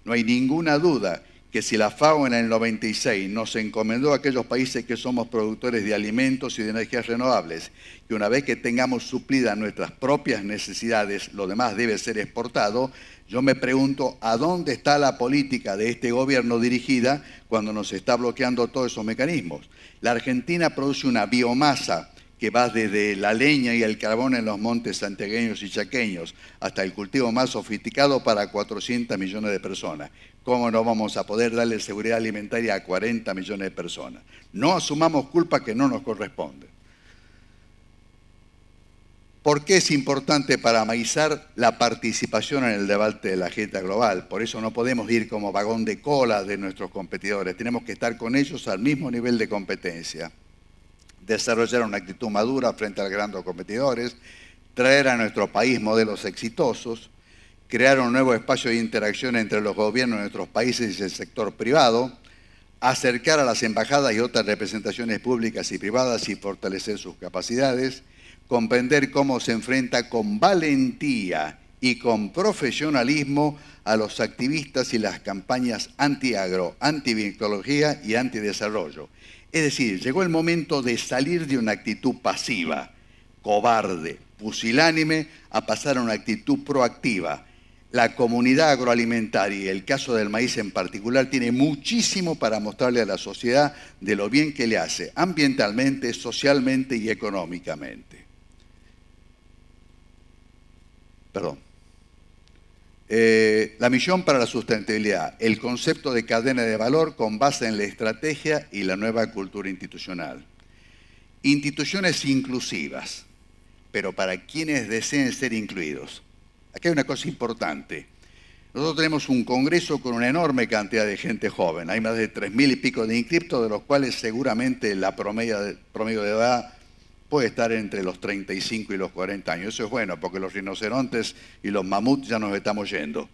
No hay ninguna duda que si la FAO en el 96 nos encomendó a aquellos países que somos productores de alimentos y de energías renovables, que una vez que tengamos suplidas nuestras propias necesidades, lo demás debe ser exportado, yo me pregunto a dónde está la política de este gobierno dirigida cuando nos está bloqueando todos esos mecanismos. La Argentina produce una biomasa que va desde la leña y el carbón en los montes santiagueños y chaqueños hasta el cultivo más sofisticado para 400 millones de personas. ¿Cómo no vamos a poder darle seguridad alimentaria a 40 millones de personas? No asumamos culpa que no nos corresponde. ¿Por qué es importante para Maizar la participación en el debate de la agenda global? Por eso no podemos ir como vagón de cola de nuestros competidores. Tenemos que estar con ellos al mismo nivel de competencia. Desarrollar una actitud madura frente a los grandes competidores, traer a nuestro país modelos exitosos, crear un nuevo espacio de interacción entre los gobiernos de nuestros países y el sector privado, acercar a las embajadas y otras representaciones públicas y privadas y fortalecer sus capacidades, comprender cómo se enfrenta con valentía y con profesionalismo a los activistas y las campañas anti-agro, anti-biotecnología y anti-desarrollo. Es decir, llegó el momento de salir de una actitud pasiva, cobarde, pusilánime, a pasar a una actitud proactiva. La comunidad agroalimentaria, y el caso del maíz en particular, tiene muchísimo para mostrarle a la sociedad de lo bien que le hace, ambientalmente, socialmente y económicamente. Perdón. La misión para la sustentabilidad, el concepto de cadena de valor con base en la estrategia y la nueva cultura institucional. Instituciones inclusivas, pero para quienes deseen ser incluidos. Aquí hay una cosa importante. Nosotros tenemos un congreso con una enorme cantidad de gente joven. Hay más de 3.000 y pico de inscriptos, de los cuales seguramente la promedio de edad puede estar entre los 35 y los 40 años. Eso es bueno, porque los rinocerontes y los mamuts ya nos estamos yendo.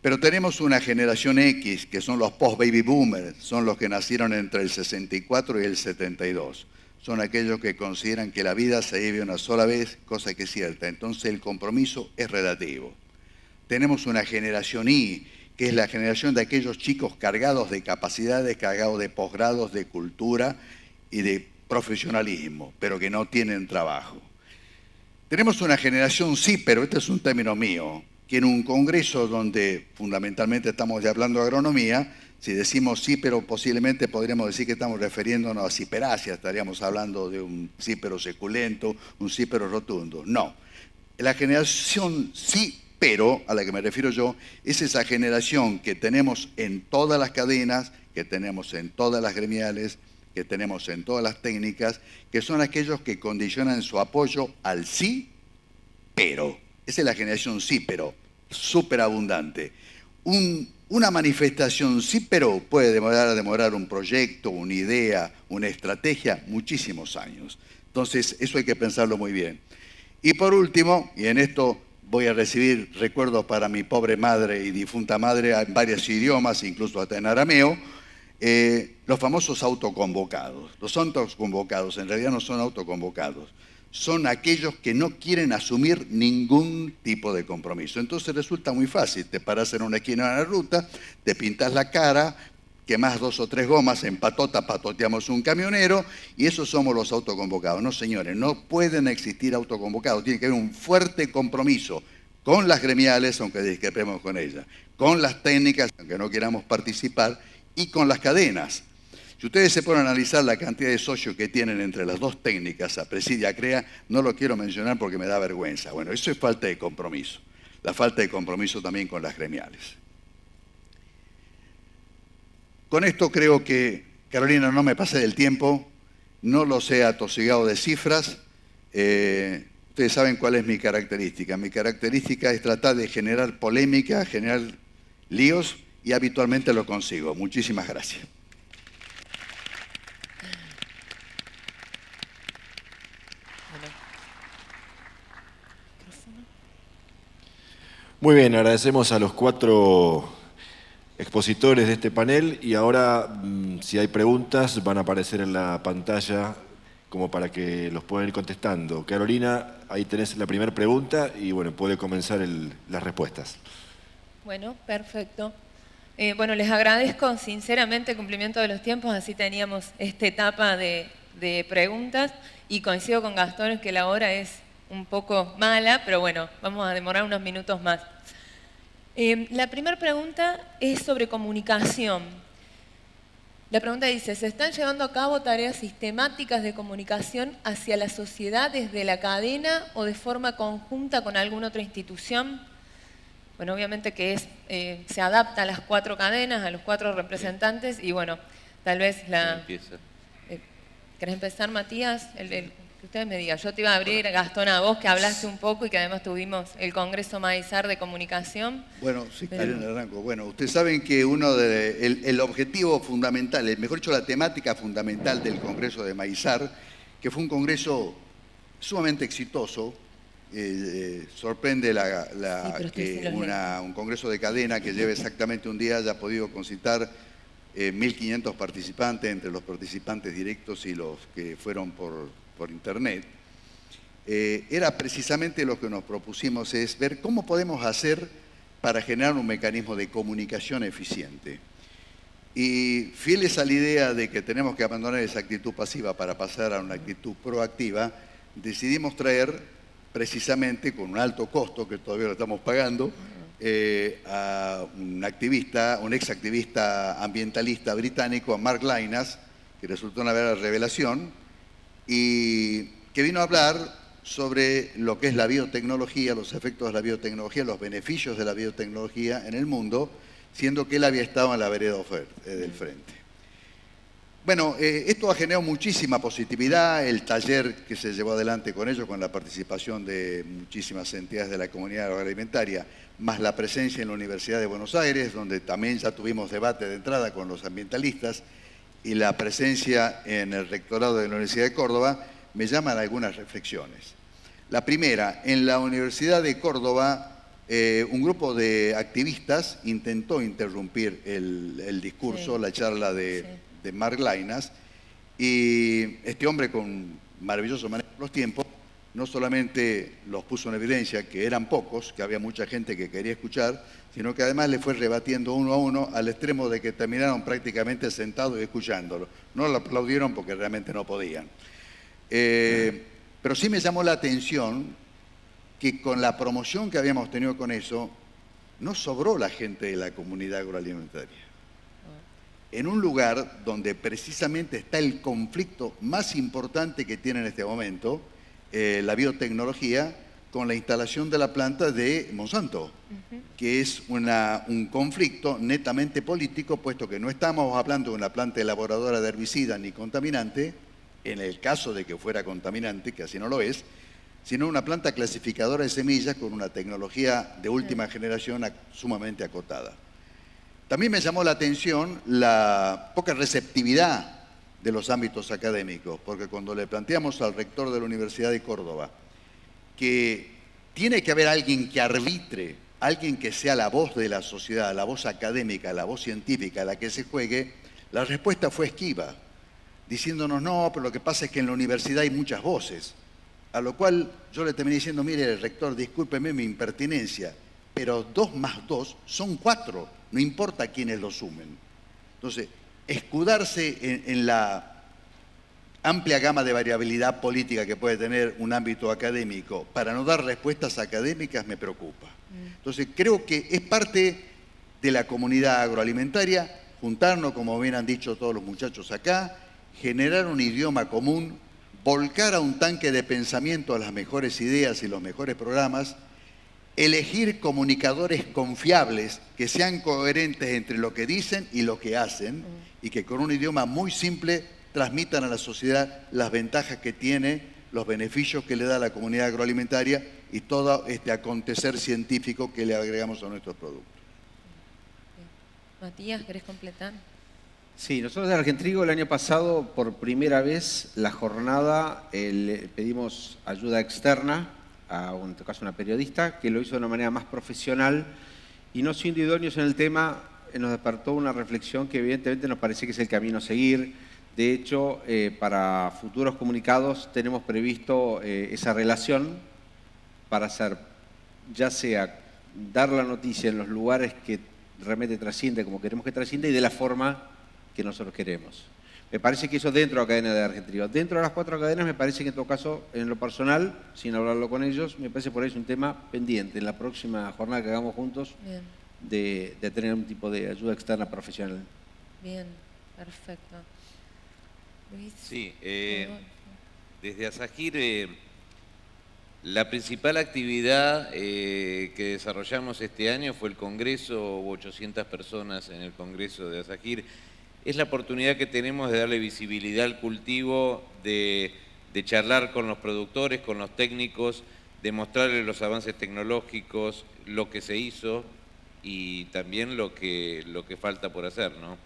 Pero tenemos una generación X, que son los post-baby boomers, son los que nacieron entre el 64 y el 72. Son aquellos que consideran que la vida se vive una sola vez, cosa que es cierta. Entonces el compromiso es relativo. Tenemos una generación Y, que es la generación de aquellos chicos cargados de capacidades, cargados de posgrados, de cultura y de profesionalismo, pero que no tienen trabajo. Tenemos una generación sí, pero este es un término mío, que en un congreso donde fundamentalmente estamos ya hablando de agronomía, si decimos sí, pero posiblemente podríamos decir que estamos refiriéndonos a ciperáceas, estaríamos hablando de un cípero suculento, un cípero rotundo. No, la generación sí, pero a la que me refiero yo, es esa generación que tenemos en todas las cadenas, que tenemos en todas las gremiales, que tenemos en todas las técnicas, que son aquellos que condicionan su apoyo al sí, pero. Esa es la generación sí, pero, súper abundante. Una manifestación sí, pero puede demorar un proyecto, una idea, una estrategia, muchísimos años. Entonces, eso hay que pensarlo muy bien. Y por último, y en esto voy a recibir recuerdos para mi pobre madre y difunta madre en varios idiomas, incluso hasta en arameo, los famosos autoconvocados. Los autoconvocados en realidad no son autoconvocados, son aquellos que no quieren asumir ningún tipo de compromiso. Entonces resulta muy fácil, te paras en una esquina de la ruta, te pintas la cara, quemás 2 o 3 gomas, en patota patoteamos un camionero y esos somos los autoconvocados. No, señores, no pueden existir autoconvocados, tiene que haber un fuerte compromiso con las gremiales, aunque discrepemos con ellas, con las técnicas, aunque no queramos participar, y con las cadenas. Si ustedes se ponen a analizar la cantidad de socios que tienen entre las dos técnicas, APRESID y ACREA, no lo quiero mencionar porque me da vergüenza. Bueno, eso es falta de compromiso. La falta de compromiso también con las gremiales. Con esto creo que, Carolina, no me pasé del tiempo, no los he atosigado de cifras. Ustedes saben cuál es mi característica. Mi característica es tratar de generar polémica, generar líos, y habitualmente lo consigo. Muchísimas gracias. Muy bien, agradecemos a los 4 expositores de este panel y ahora, si hay preguntas, van a aparecer en la pantalla como para que los puedan ir contestando. Carolina, ahí tenés la primera pregunta y bueno, puede comenzar las respuestas. Bueno, perfecto. Bueno, les agradezco sinceramente el cumplimiento de los tiempos, así teníamos esta etapa de preguntas y coincido con Gastón en que la hora es un poco mala, pero bueno, vamos a demorar unos minutos más. La primera pregunta es sobre comunicación. La pregunta dice, ¿se están llevando a cabo tareas sistemáticas de comunicación hacia la sociedad desde la cadena o de forma conjunta con alguna otra institución? Bueno, obviamente que se adapta a las 4 cadenas, a los 4 representantes y bueno, tal vez la... ¿Querés empezar, Matías? Que ustedes me digan. Yo te iba a abrir, Gastón, a vos, que hablaste un poco y que además tuvimos el Congreso Maizar de Comunicación. Bueno, sí, Karen, arranco. Bueno, ustedes saben que el objetivo fundamental, mejor dicho, la temática fundamental del Congreso de Maizar, que fue un congreso sumamente exitoso, sorprende que un congreso de cadena que lleve exactamente un día haya podido concitar 1.500 participantes, entre los participantes directos y los que fueron por internet. Era precisamente lo que nos propusimos, es ver cómo podemos hacer para generar un mecanismo de comunicación eficiente. Y fieles a la idea de que tenemos que abandonar esa actitud pasiva para pasar a una actitud proactiva, decidimos traer precisamente con un alto costo, que todavía lo estamos pagando, a un ex activista ambientalista británico, a Mark Lynas, que resultó una verdadera revelación, y que vino a hablar sobre lo que es la biotecnología, los efectos de la biotecnología, los beneficios de la biotecnología en el mundo, siendo que él había estado en la vereda del frente. Bueno, esto ha generado muchísima positividad, el taller que se llevó adelante con ellos, con la participación de muchísimas entidades de la comunidad agroalimentaria, más la presencia en la Universidad de Buenos Aires, donde también ya tuvimos debate de entrada con los ambientalistas, y la presencia en el rectorado de la Universidad de Córdoba, me llaman algunas reflexiones. La primera, en la Universidad de Córdoba, un grupo de activistas intentó interrumpir el discurso, la charla de Mark Lynas, y este hombre con maravilloso manejo de los tiempos, no solamente los puso en evidencia que eran pocos, que había mucha gente que quería escuchar, sino que además le fue rebatiendo uno a uno al extremo de que terminaron prácticamente sentados y escuchándolo. No lo aplaudieron porque realmente no podían. Pero sí me llamó la atención que con la promoción que habíamos tenido con eso, no sobró la gente de la comunidad agroalimentaria. En un lugar donde precisamente está el conflicto más importante que tiene en este momento, la biotecnología, con la instalación de la planta de Monsanto, que es un conflicto netamente político, puesto que no estamos hablando de una planta elaboradora de herbicidas ni contaminante, en el caso de que fuera contaminante, que así no lo es, sino una planta clasificadora de semillas con una tecnología de última generación sumamente acotada. También me llamó la atención la poca receptividad de los ámbitos académicos, porque cuando le planteamos al rector de la Universidad de Córdoba que tiene que haber alguien que arbitre, alguien que sea la voz de la sociedad, la voz académica, la voz científica, la que se juegue, la respuesta fue esquiva, diciéndonos, no, pero lo que pasa es que en la universidad hay muchas voces. A lo cual yo le terminé diciendo, mire, rector, discúlpeme mi impertinencia, pero 2 más 2 son 4, no importa quiénes lo sumen. Entonces, escudarse en la amplia gama de variabilidad política que puede tener un ámbito académico para no dar respuestas académicas me preocupa. Entonces, creo que es parte de la comunidad agroalimentaria juntarnos, como bien han dicho todos los muchachos acá, generar un idioma común, volcar a un tanque de pensamiento a las mejores ideas y los mejores programas, elegir comunicadores confiables que sean coherentes entre lo que dicen y lo que hacen y que con un idioma muy simple transmitan a la sociedad las ventajas que tiene, los beneficios que le da a la comunidad agroalimentaria y todo este acontecer científico que le agregamos a nuestros productos. Matías, ¿querés completar? Sí, nosotros de Argentrigo el año pasado, por primera vez, la jornada, le pedimos ayuda externa a, en este caso, una periodista, que lo hizo de una manera más profesional y no siendo idóneos en el tema, nos despertó una reflexión que evidentemente nos parece que es el camino a seguir. De hecho, para futuros comunicados tenemos previsto esa relación para hacer, ya sea dar la noticia en los lugares que realmente trascienda como queremos que trascienda y de la forma que nosotros queremos. Me parece que eso dentro de la cadena de Argentrio. Dentro de las 4 cadenas me parece que en todo caso, en lo personal, sin hablarlo con ellos, me parece por ahí es un tema pendiente en la próxima jornada que hagamos juntos de tener un tipo de ayuda externa profesional. Bien, perfecto. Luis. Sí, desde Asagir la principal actividad que desarrollamos este año fue el Congreso, hubo 800 personas en el Congreso de Asagir. Es la oportunidad que tenemos de darle visibilidad al cultivo, de charlar con los productores, con los técnicos, de mostrarles los avances tecnológicos, lo que se hizo y también lo que falta por hacer, ¿no?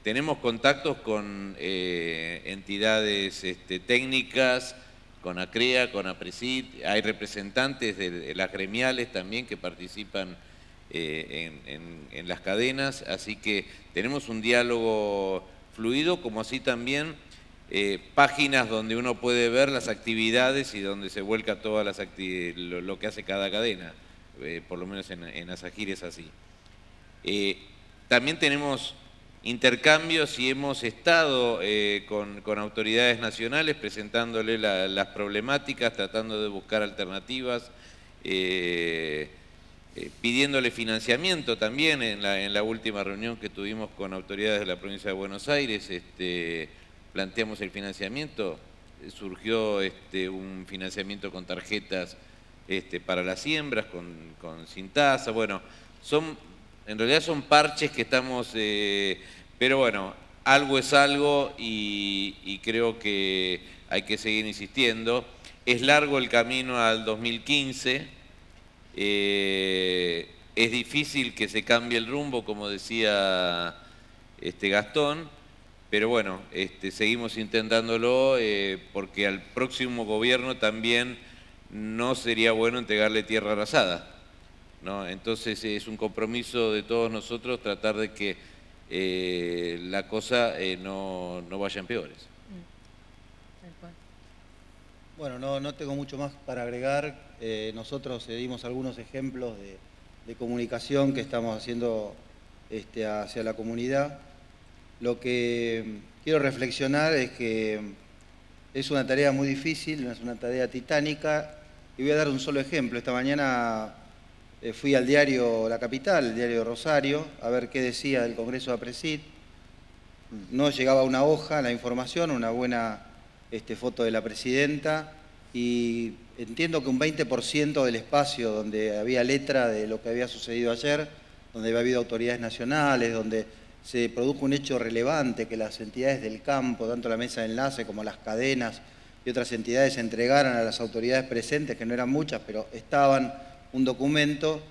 Tenemos contactos con entidades técnicas, con ACREA, con APRESID, hay representantes de las gremiales también que participan en las cadenas, así que tenemos un diálogo fluido, como así también páginas donde uno puede ver las actividades y donde se vuelca todas lo que hace cada cadena, por lo menos en Asagir es así. También tenemos intercambios y hemos estado con autoridades nacionales presentándole las problemáticas, tratando de buscar alternativas, pidiéndole financiamiento también en la última reunión que tuvimos con autoridades de la provincia de Buenos Aires, planteamos el financiamiento, surgió un financiamiento con tarjetas para las siembras, con sin tasa, bueno, en realidad son parches que estamos, pero bueno, algo es algo y creo que hay que seguir insistiendo. Es largo el camino al 2015, es difícil que se cambie el rumbo, como decía Gastón, pero bueno, seguimos intentándolo porque al próximo gobierno también no sería bueno entregarle tierra arrasada, ¿no? Entonces es un compromiso de todos nosotros tratar de que la cosa no vaya en peores. Bueno, no tengo mucho más para agregar. Nosotros dimos algunos ejemplos de comunicación que estamos haciendo hacia la comunidad. Lo que quiero reflexionar es que es una tarea muy difícil, es una tarea titánica, y voy a dar un solo ejemplo. Esta mañana fui al diario La Capital, el diario Rosario, a ver qué decía del Congreso de APRESID. No llegaba una hoja, la información, una buena foto de la presidenta, y entiendo que un 20% del espacio donde había letra de lo que había sucedido ayer, donde había habido autoridades nacionales, donde se produjo un hecho relevante, que las entidades del campo, tanto la mesa de enlace como las cadenas y otras entidades entregaran a las autoridades presentes, que no eran muchas, pero estaban, un documento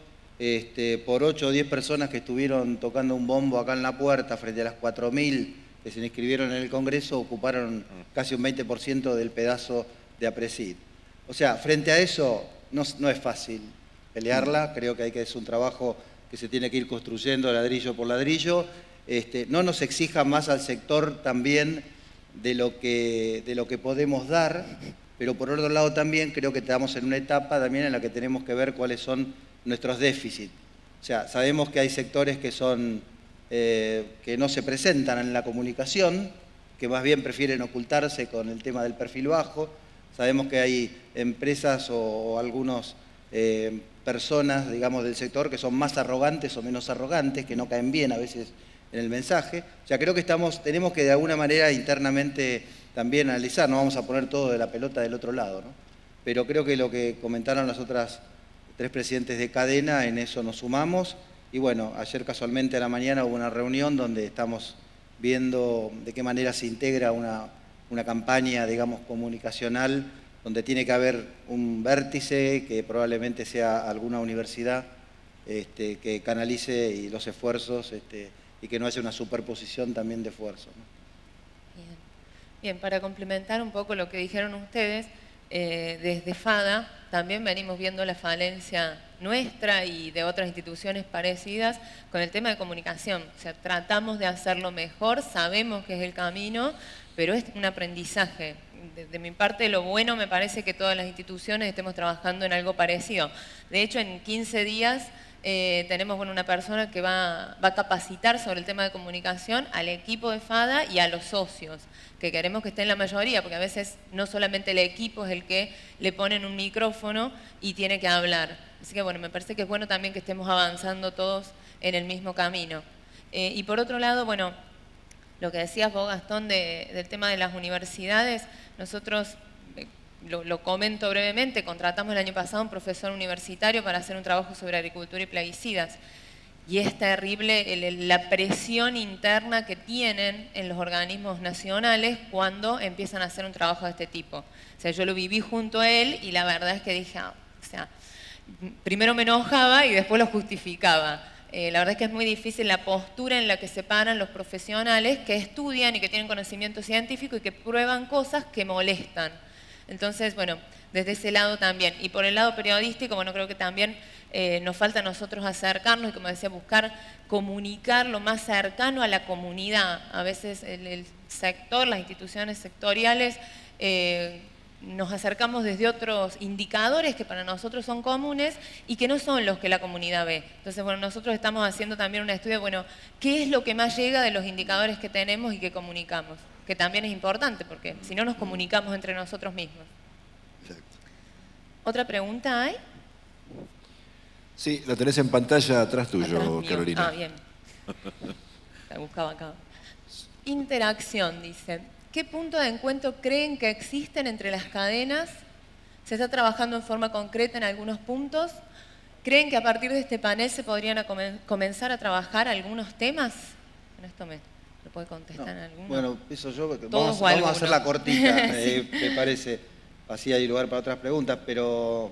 por 8 o 10 personas que estuvieron tocando un bombo acá en la puerta frente a las 4.000 que se inscribieron en el Congreso, ocuparon casi un 20% del pedazo de APRESID. O sea, frente a eso no es fácil pelearla, creo que es un trabajo que se tiene que ir construyendo ladrillo por ladrillo. No nos exija más al sector también de lo que podemos dar, pero por otro lado también creo que estamos en una etapa también en la que tenemos que ver cuáles son nuestros déficits. O sea, sabemos que hay sectores que no se presentan en la comunicación, que más bien prefieren ocultarse con el tema del perfil bajo. Sabemos que hay empresas o algunas personas, digamos, del sector que son más arrogantes o menos arrogantes, que no caen bien a veces en el mensaje. O sea, creo que tenemos que de alguna manera internamente también analizar, no vamos a poner todo de la pelota del otro lado, ¿no? Pero creo que lo que comentaron las otras 3 presidentes de cadena, en eso nos sumamos. Y bueno, ayer casualmente a la mañana hubo una reunión donde estamos viendo de qué manera se integra una campaña, digamos, comunicacional, donde tiene que haber un vértice que probablemente sea alguna universidad que canalice y los esfuerzos y que no haya una superposición también de esfuerzos, ¿no? Bien, para complementar un poco lo que dijeron ustedes, desde FADA también venimos viendo la falencia nuestra y de otras instituciones parecidas con el tema de comunicación. O sea, tratamos de hacerlo mejor, sabemos que es el camino, pero es un aprendizaje. De mi parte, lo bueno me parece que todas las instituciones estemos trabajando en algo parecido. De hecho, en 15 días tenemos una persona que va a capacitar sobre el tema de comunicación al equipo de FADA y a los socios, que queremos que estén la mayoría, porque a veces no solamente el equipo es el que le ponen un micrófono y tiene que hablar. Así que bueno, me parece que es bueno también que estemos avanzando todos en el mismo camino. Y por otro lado, bueno, lo que decías vos, Gastón, del tema de las universidades, nosotros, lo comento brevemente, contratamos el año pasado un profesor universitario para hacer un trabajo sobre agricultura y plaguicidas. Y es terrible la presión interna que tienen en los organismos nacionales cuando empiezan a hacer un trabajo de este tipo. O sea, yo lo viví junto a él y la verdad es que dije, o sea, primero me enojaba y después lo justificaba. La verdad es que es muy difícil la postura en la que se paran los profesionales que estudian y que tienen conocimiento científico y que prueban cosas que molestan. Entonces, bueno, desde ese lado también. Y por el lado periodístico, bueno, creo que también nos falta a nosotros acercarnos y, como decía, buscar comunicar lo más cercano a la comunidad. A veces el sector, las instituciones sectoriales, nos acercamos desde otros indicadores que para nosotros son comunes y que no son los que la comunidad ve. Entonces, bueno, nosotros estamos haciendo también un estudio, bueno, ¿qué es lo que más llega de los indicadores que tenemos y que comunicamos? Que también es importante, porque si no nos comunicamos entre nosotros mismos. Exacto. ¿Otra pregunta hay? Sí, la tenés en pantalla atrás tuyo, Atrás mío. Carolina. Ah, bien. La buscaba acá. Interacción, dice. ¿Qué punto de encuentro creen que existen entre las cadenas? ¿Se está trabajando en forma concreta en algunos puntos? ¿Creen que a partir de este panel se podrían comenzar a trabajar algunos temas? Bueno, esto me lo puede contestar en alguno. Bueno, eso yo, Todos vamos a hacerla cortita, Sí. me parece. Así hay lugar para otras preguntas, pero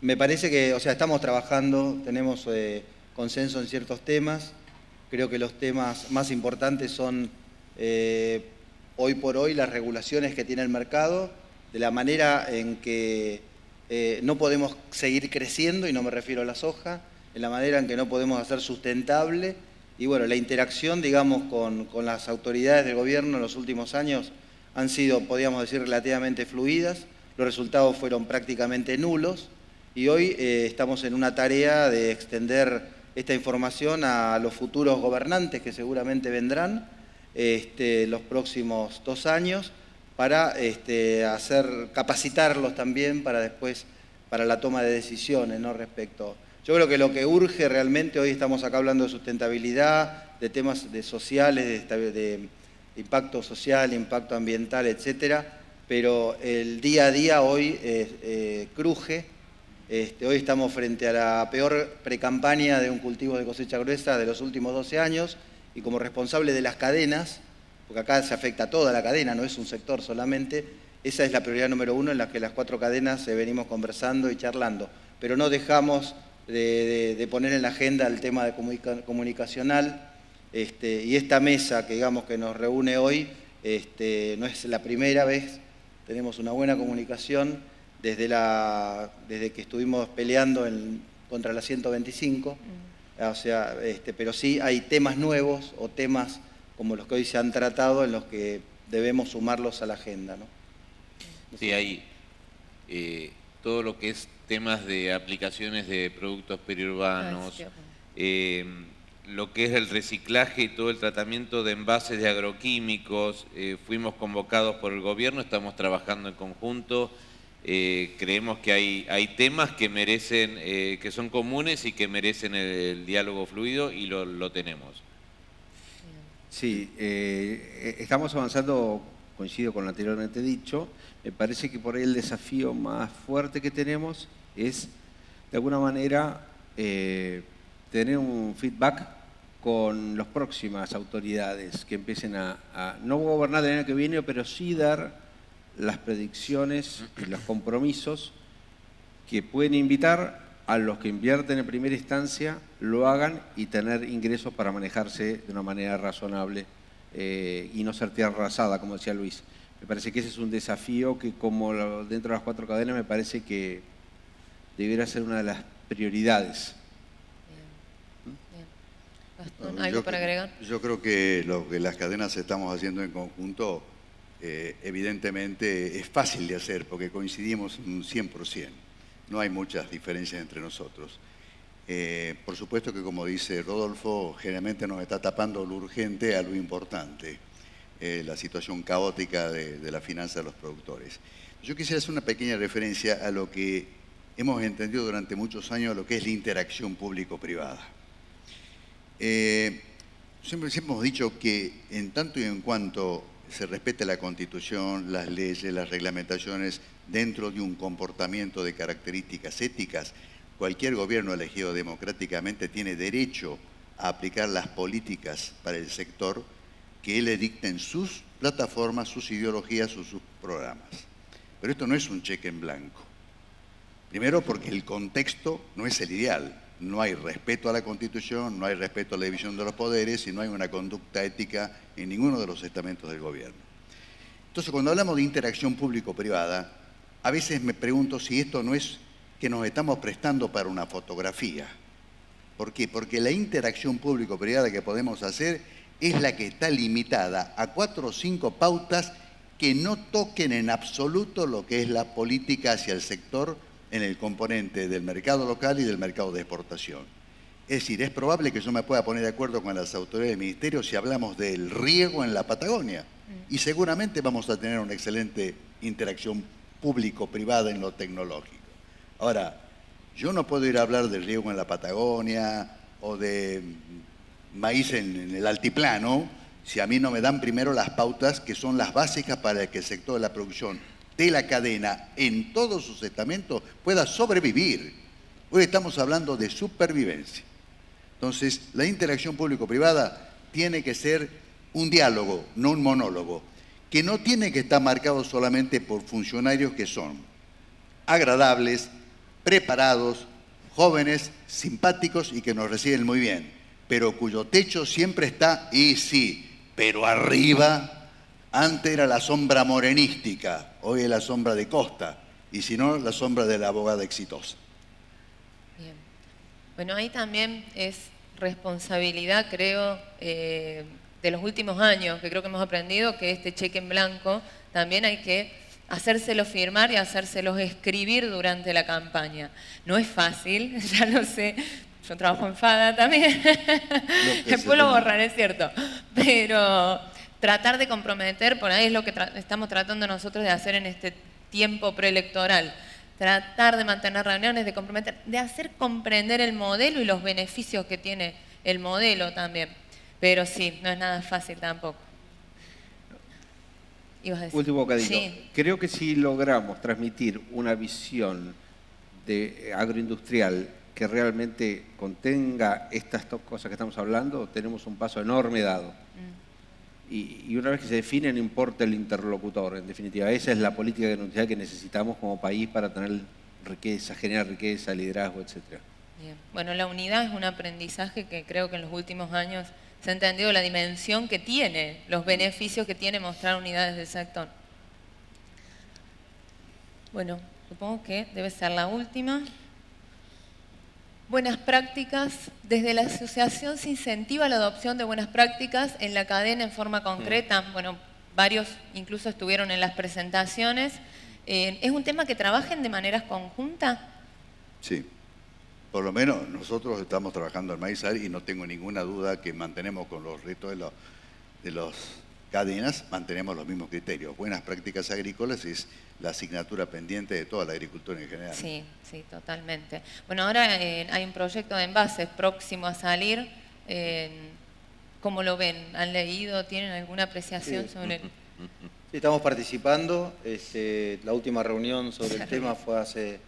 me parece que, o sea, estamos trabajando, tenemos consenso en ciertos temas. Creo que los temas más importantes son hoy por hoy las regulaciones que tiene el mercado, de la manera en que no podemos seguir creciendo, y no me refiero a la soja, en la manera en que no podemos hacer sustentable. Y bueno, la interacción, digamos, con las autoridades del gobierno en los últimos años han sido, podríamos decir, relativamente fluidas. Los resultados fueron prácticamente nulos y hoy estamos en una tarea de extender esta información a los futuros gobernantes que seguramente vendrán los próximos 2 años para capacitarlos también para después, para la toma de decisiones, ¿no? Respecto. Yo creo que lo que urge realmente, hoy estamos acá hablando de sustentabilidad, de temas sociales, de impacto social, impacto ambiental, etcétera, pero el día a día hoy cruje. Hoy estamos frente a la peor precampaña de un cultivo de cosecha gruesa de los últimos 12 años, y como responsable de las cadenas, porque acá se afecta a toda la cadena, no es un sector solamente, esa es la prioridad número 1 en la que las 4 cadenas venimos conversando y charlando, pero no dejamos de poner en la agenda el tema de comunicacional, y esta mesa que, digamos, que nos reúne hoy no es la primera vez. Tenemos una buena comunicación desde que estuvimos peleando contra la 125, o sea, pero sí hay temas nuevos o temas como los que hoy se han tratado en los que debemos sumarlos a la agenda, ¿no? Sí, hay todo lo que es temas de aplicaciones de productos periurbanos, lo que es el reciclaje y todo el tratamiento de envases de agroquímicos. Fuimos convocados por el gobierno, estamos trabajando en conjunto. Creemos que hay temas que merecen, que son comunes y que merecen el diálogo fluido, y lo tenemos. Sí, estamos avanzando, coincido con lo anteriormente dicho. Me parece que por ahí el desafío más fuerte que tenemos es, de alguna manera, tener un feedback con las próximas autoridades que empiecen a no gobernar el año que viene, pero sí dar las predicciones y los compromisos que pueden invitar a los que invierten en primera instancia, lo hagan y tener ingresos para manejarse de una manera razonable y no ser tierra arrasada, como decía Luis. Me parece que ese es un desafío que, como dentro de las 4 cadenas, me parece que debería ser una de las prioridades. Gastón, ¿algo para agregar? Yo creo que lo que las cadenas estamos haciendo en conjunto, evidentemente es fácil de hacer porque coincidimos un 100%. No hay muchas diferencias entre nosotros. Por supuesto que, como dice Rodolfo, generalmente nos está tapando lo urgente a lo importante, la situación caótica de la finanza de los productores. Yo quisiera hacer una pequeña referencia a lo que hemos entendido durante muchos años, lo que es la interacción público-privada. Siempre hemos dicho que en tanto y en cuanto se respete la Constitución, las leyes, las reglamentaciones, dentro de un comportamiento de características éticas, cualquier gobierno elegido democráticamente tiene derecho a aplicar las políticas para el sector que le dicten sus plataformas, sus ideologías o sus programas. Pero esto no es un cheque en blanco. Primero porque el contexto no es el ideal. No hay respeto a la Constitución, no hay respeto a la división de los poderes y no hay una conducta ética en ninguno de los estamentos del gobierno. Entonces, cuando hablamos de interacción público-privada, a veces me pregunto si esto no es que nos estamos prestando para una fotografía. ¿Por qué? Porque la interacción público-privada que podemos hacer es la que está limitada a 4 o 5 pautas que no toquen en absoluto lo que es la política hacia el sector en el componente del mercado local y del mercado de exportación. Es decir, es probable que yo me pueda poner de acuerdo con las autoridades del Ministerio si hablamos del riego en la Patagonia. Y seguramente vamos a tener una excelente interacción público-privada en lo tecnológico. Ahora, yo no puedo ir a hablar del riego en la Patagonia o de maíz en el altiplano si a mí no me dan primero las pautas que son las básicas para que el sector de la producción de la cadena en todos sus estamentos pueda sobrevivir. Hoy estamos hablando de supervivencia. Entonces, la interacción público-privada tiene que ser un diálogo, no un monólogo, que no tiene que estar marcado solamente por funcionarios que son agradables, preparados, jóvenes, simpáticos y que nos reciben muy bien, pero cuyo techo siempre está, y sí, pero arriba, antes era la sombra morenística, hoy es la sombra de Costa, y si no, la sombra de la abogada exitosa. Bien. Bueno, ahí también es responsabilidad, creo, de los últimos años, que creo que hemos aprendido que este cheque en blanco también hay que hacérselo firmar y hacérselo escribir durante la campaña. No es fácil, ya lo sé, yo trabajo en FADA también, después lo borraré, es cierto, pero tratar de comprometer, por ahí es lo que estamos tratando nosotros de hacer en este tiempo preelectoral, tratar de mantener reuniones, de comprometer, de hacer comprender el modelo y los beneficios que tiene el modelo también, pero sí, no es nada fácil tampoco. Último bocadillo. Sí. Creo que si logramos transmitir una visión de agroindustrial que realmente contenga estas dos cosas que estamos hablando, tenemos un paso enorme dado. Y una vez que se define, no importa el interlocutor. En definitiva, esa es la política agroindustrial que necesitamos como país para tener riqueza, generar riqueza, liderazgo, etc. Bien. Bueno, la unidad es un aprendizaje que creo que en los últimos años se ha entendido la dimensión que tiene, los beneficios que tiene mostrar unidades del sector. Bueno, supongo que debe ser la última. Buenas prácticas. Desde la asociación se incentiva la adopción de buenas prácticas en la cadena en forma concreta. Bueno, varios incluso estuvieron en las presentaciones. ¿Es un tema que trabajen de manera conjunta? Sí. Por lo menos nosotros estamos trabajando en Maizal y no tengo ninguna duda que mantenemos con los retos de las cadenas, mantenemos los mismos criterios. Buenas prácticas agrícolas es la asignatura pendiente de toda la agricultura en general. Sí, sí, totalmente. Bueno, ahora hay un proyecto de envases próximo a salir. ¿Cómo lo ven? ¿Han leído? ¿Tienen alguna apreciación sobre él? Sí, estamos participando. La última reunión sobre el tema fue hace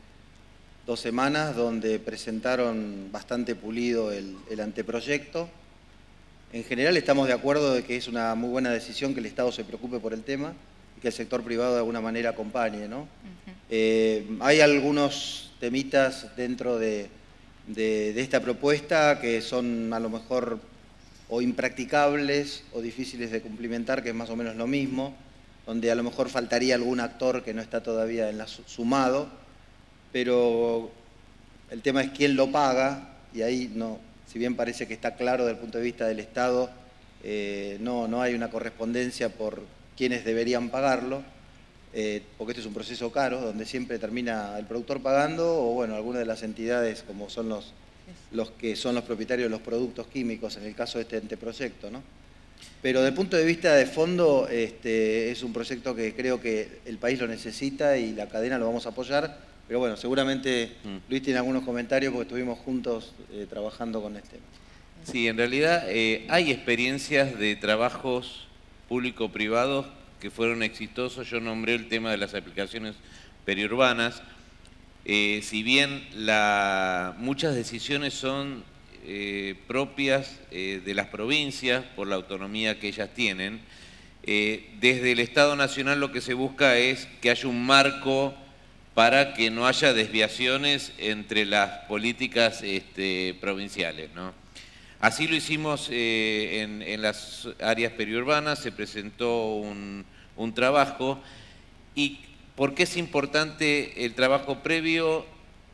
2 semanas, donde presentaron bastante pulido el anteproyecto. En general estamos de acuerdo de que es una muy buena decisión que el Estado se preocupe por el tema y que el sector privado de alguna manera acompañe, ¿no? Hay algunos temitas dentro de esta propuesta que son a lo mejor o impracticables o difíciles de cumplimentar, que es más o menos lo mismo, donde a lo mejor faltaría algún actor que no está todavía sumado, pero el tema es quién lo paga, y ahí no, si bien parece que está claro desde el punto de vista del Estado, no hay una correspondencia por quienes deberían pagarlo, porque este es un proceso caro, donde siempre termina el productor pagando, o bueno, algunas de las entidades como son los los que son los propietarios de los productos químicos, en el caso de este anteproyecto, ¿no? Pero desde el punto de vista de fondo, es un proyecto que creo que el país lo necesita y la cadena lo vamos a apoyar. Pero bueno, seguramente Luis tiene algunos comentarios porque estuvimos juntos trabajando con este tema. Sí, en realidad hay experiencias de trabajos público-privados que fueron exitosos. Yo nombré el tema de las aplicaciones periurbanas. Si bien muchas decisiones son propias de las provincias por la autonomía que ellas tienen, desde el Estado Nacional lo que se busca es que haya un marco para que no haya desviaciones entre las políticas provinciales, ¿no? Así lo hicimos en las áreas periurbanas, se presentó un trabajo. ¿Y por qué es importante el trabajo previo?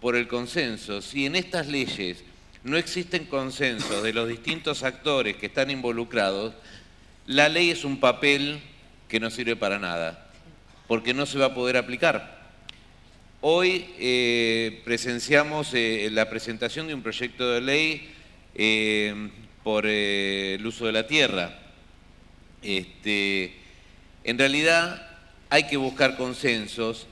Por el consenso. Si en estas leyes no existen consensos de los distintos actores que están involucrados, la ley es un papel que no sirve para nada, porque no se va a poder aplicar. Hoy presenciamos la presentación de un proyecto de ley por el uso de la tierra. En realidad hay que buscar consensos,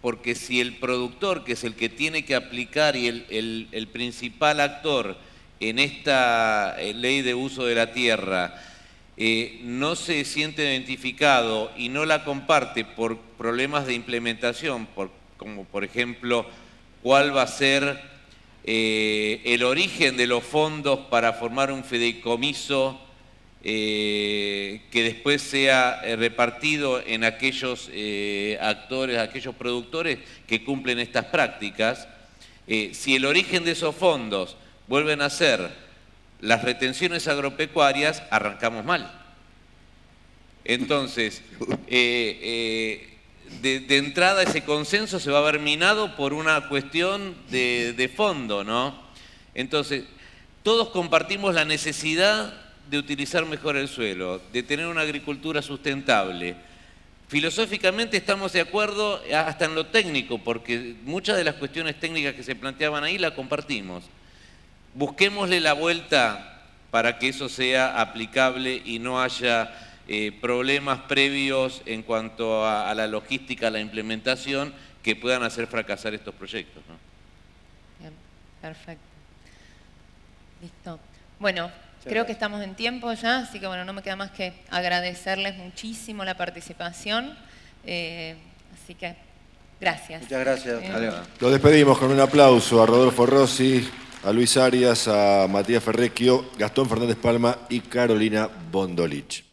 porque si el productor, que es el que tiene que aplicar y el principal actor en esta ley de uso de la tierra, no se siente identificado y no la comparte por problemas de implementación, como por ejemplo, cuál va a ser el origen de los fondos para formar un fideicomiso que después sea repartido en aquellos actores, aquellos productores que cumplen estas prácticas, si el origen de esos fondos vuelven a ser las retenciones agropecuarias, arrancamos mal. Entonces, de entrada ese consenso se va a ver minado por una cuestión de fondo, ¿no? Entonces, todos compartimos la necesidad de utilizar mejor el suelo, de tener una agricultura sustentable. Filosóficamente estamos de acuerdo hasta en lo técnico, porque muchas de las cuestiones técnicas que se planteaban ahí las compartimos. Busquémosle la vuelta para que eso sea aplicable y no haya problemas previos en cuanto a la logística, a la implementación, que puedan hacer fracasar estos proyectos, ¿no? Bien, perfecto. Listo. Bueno, creo que estamos en tiempo ya, así que bueno, no me queda más que agradecerles muchísimo la participación. Así que, gracias. Muchas gracias. Lo despedimos con un aplauso a Rodolfo Rossi, a Luis Arias, a Matías Ferrecchio, Gastón Fernández Palma y Carolina Bondolich.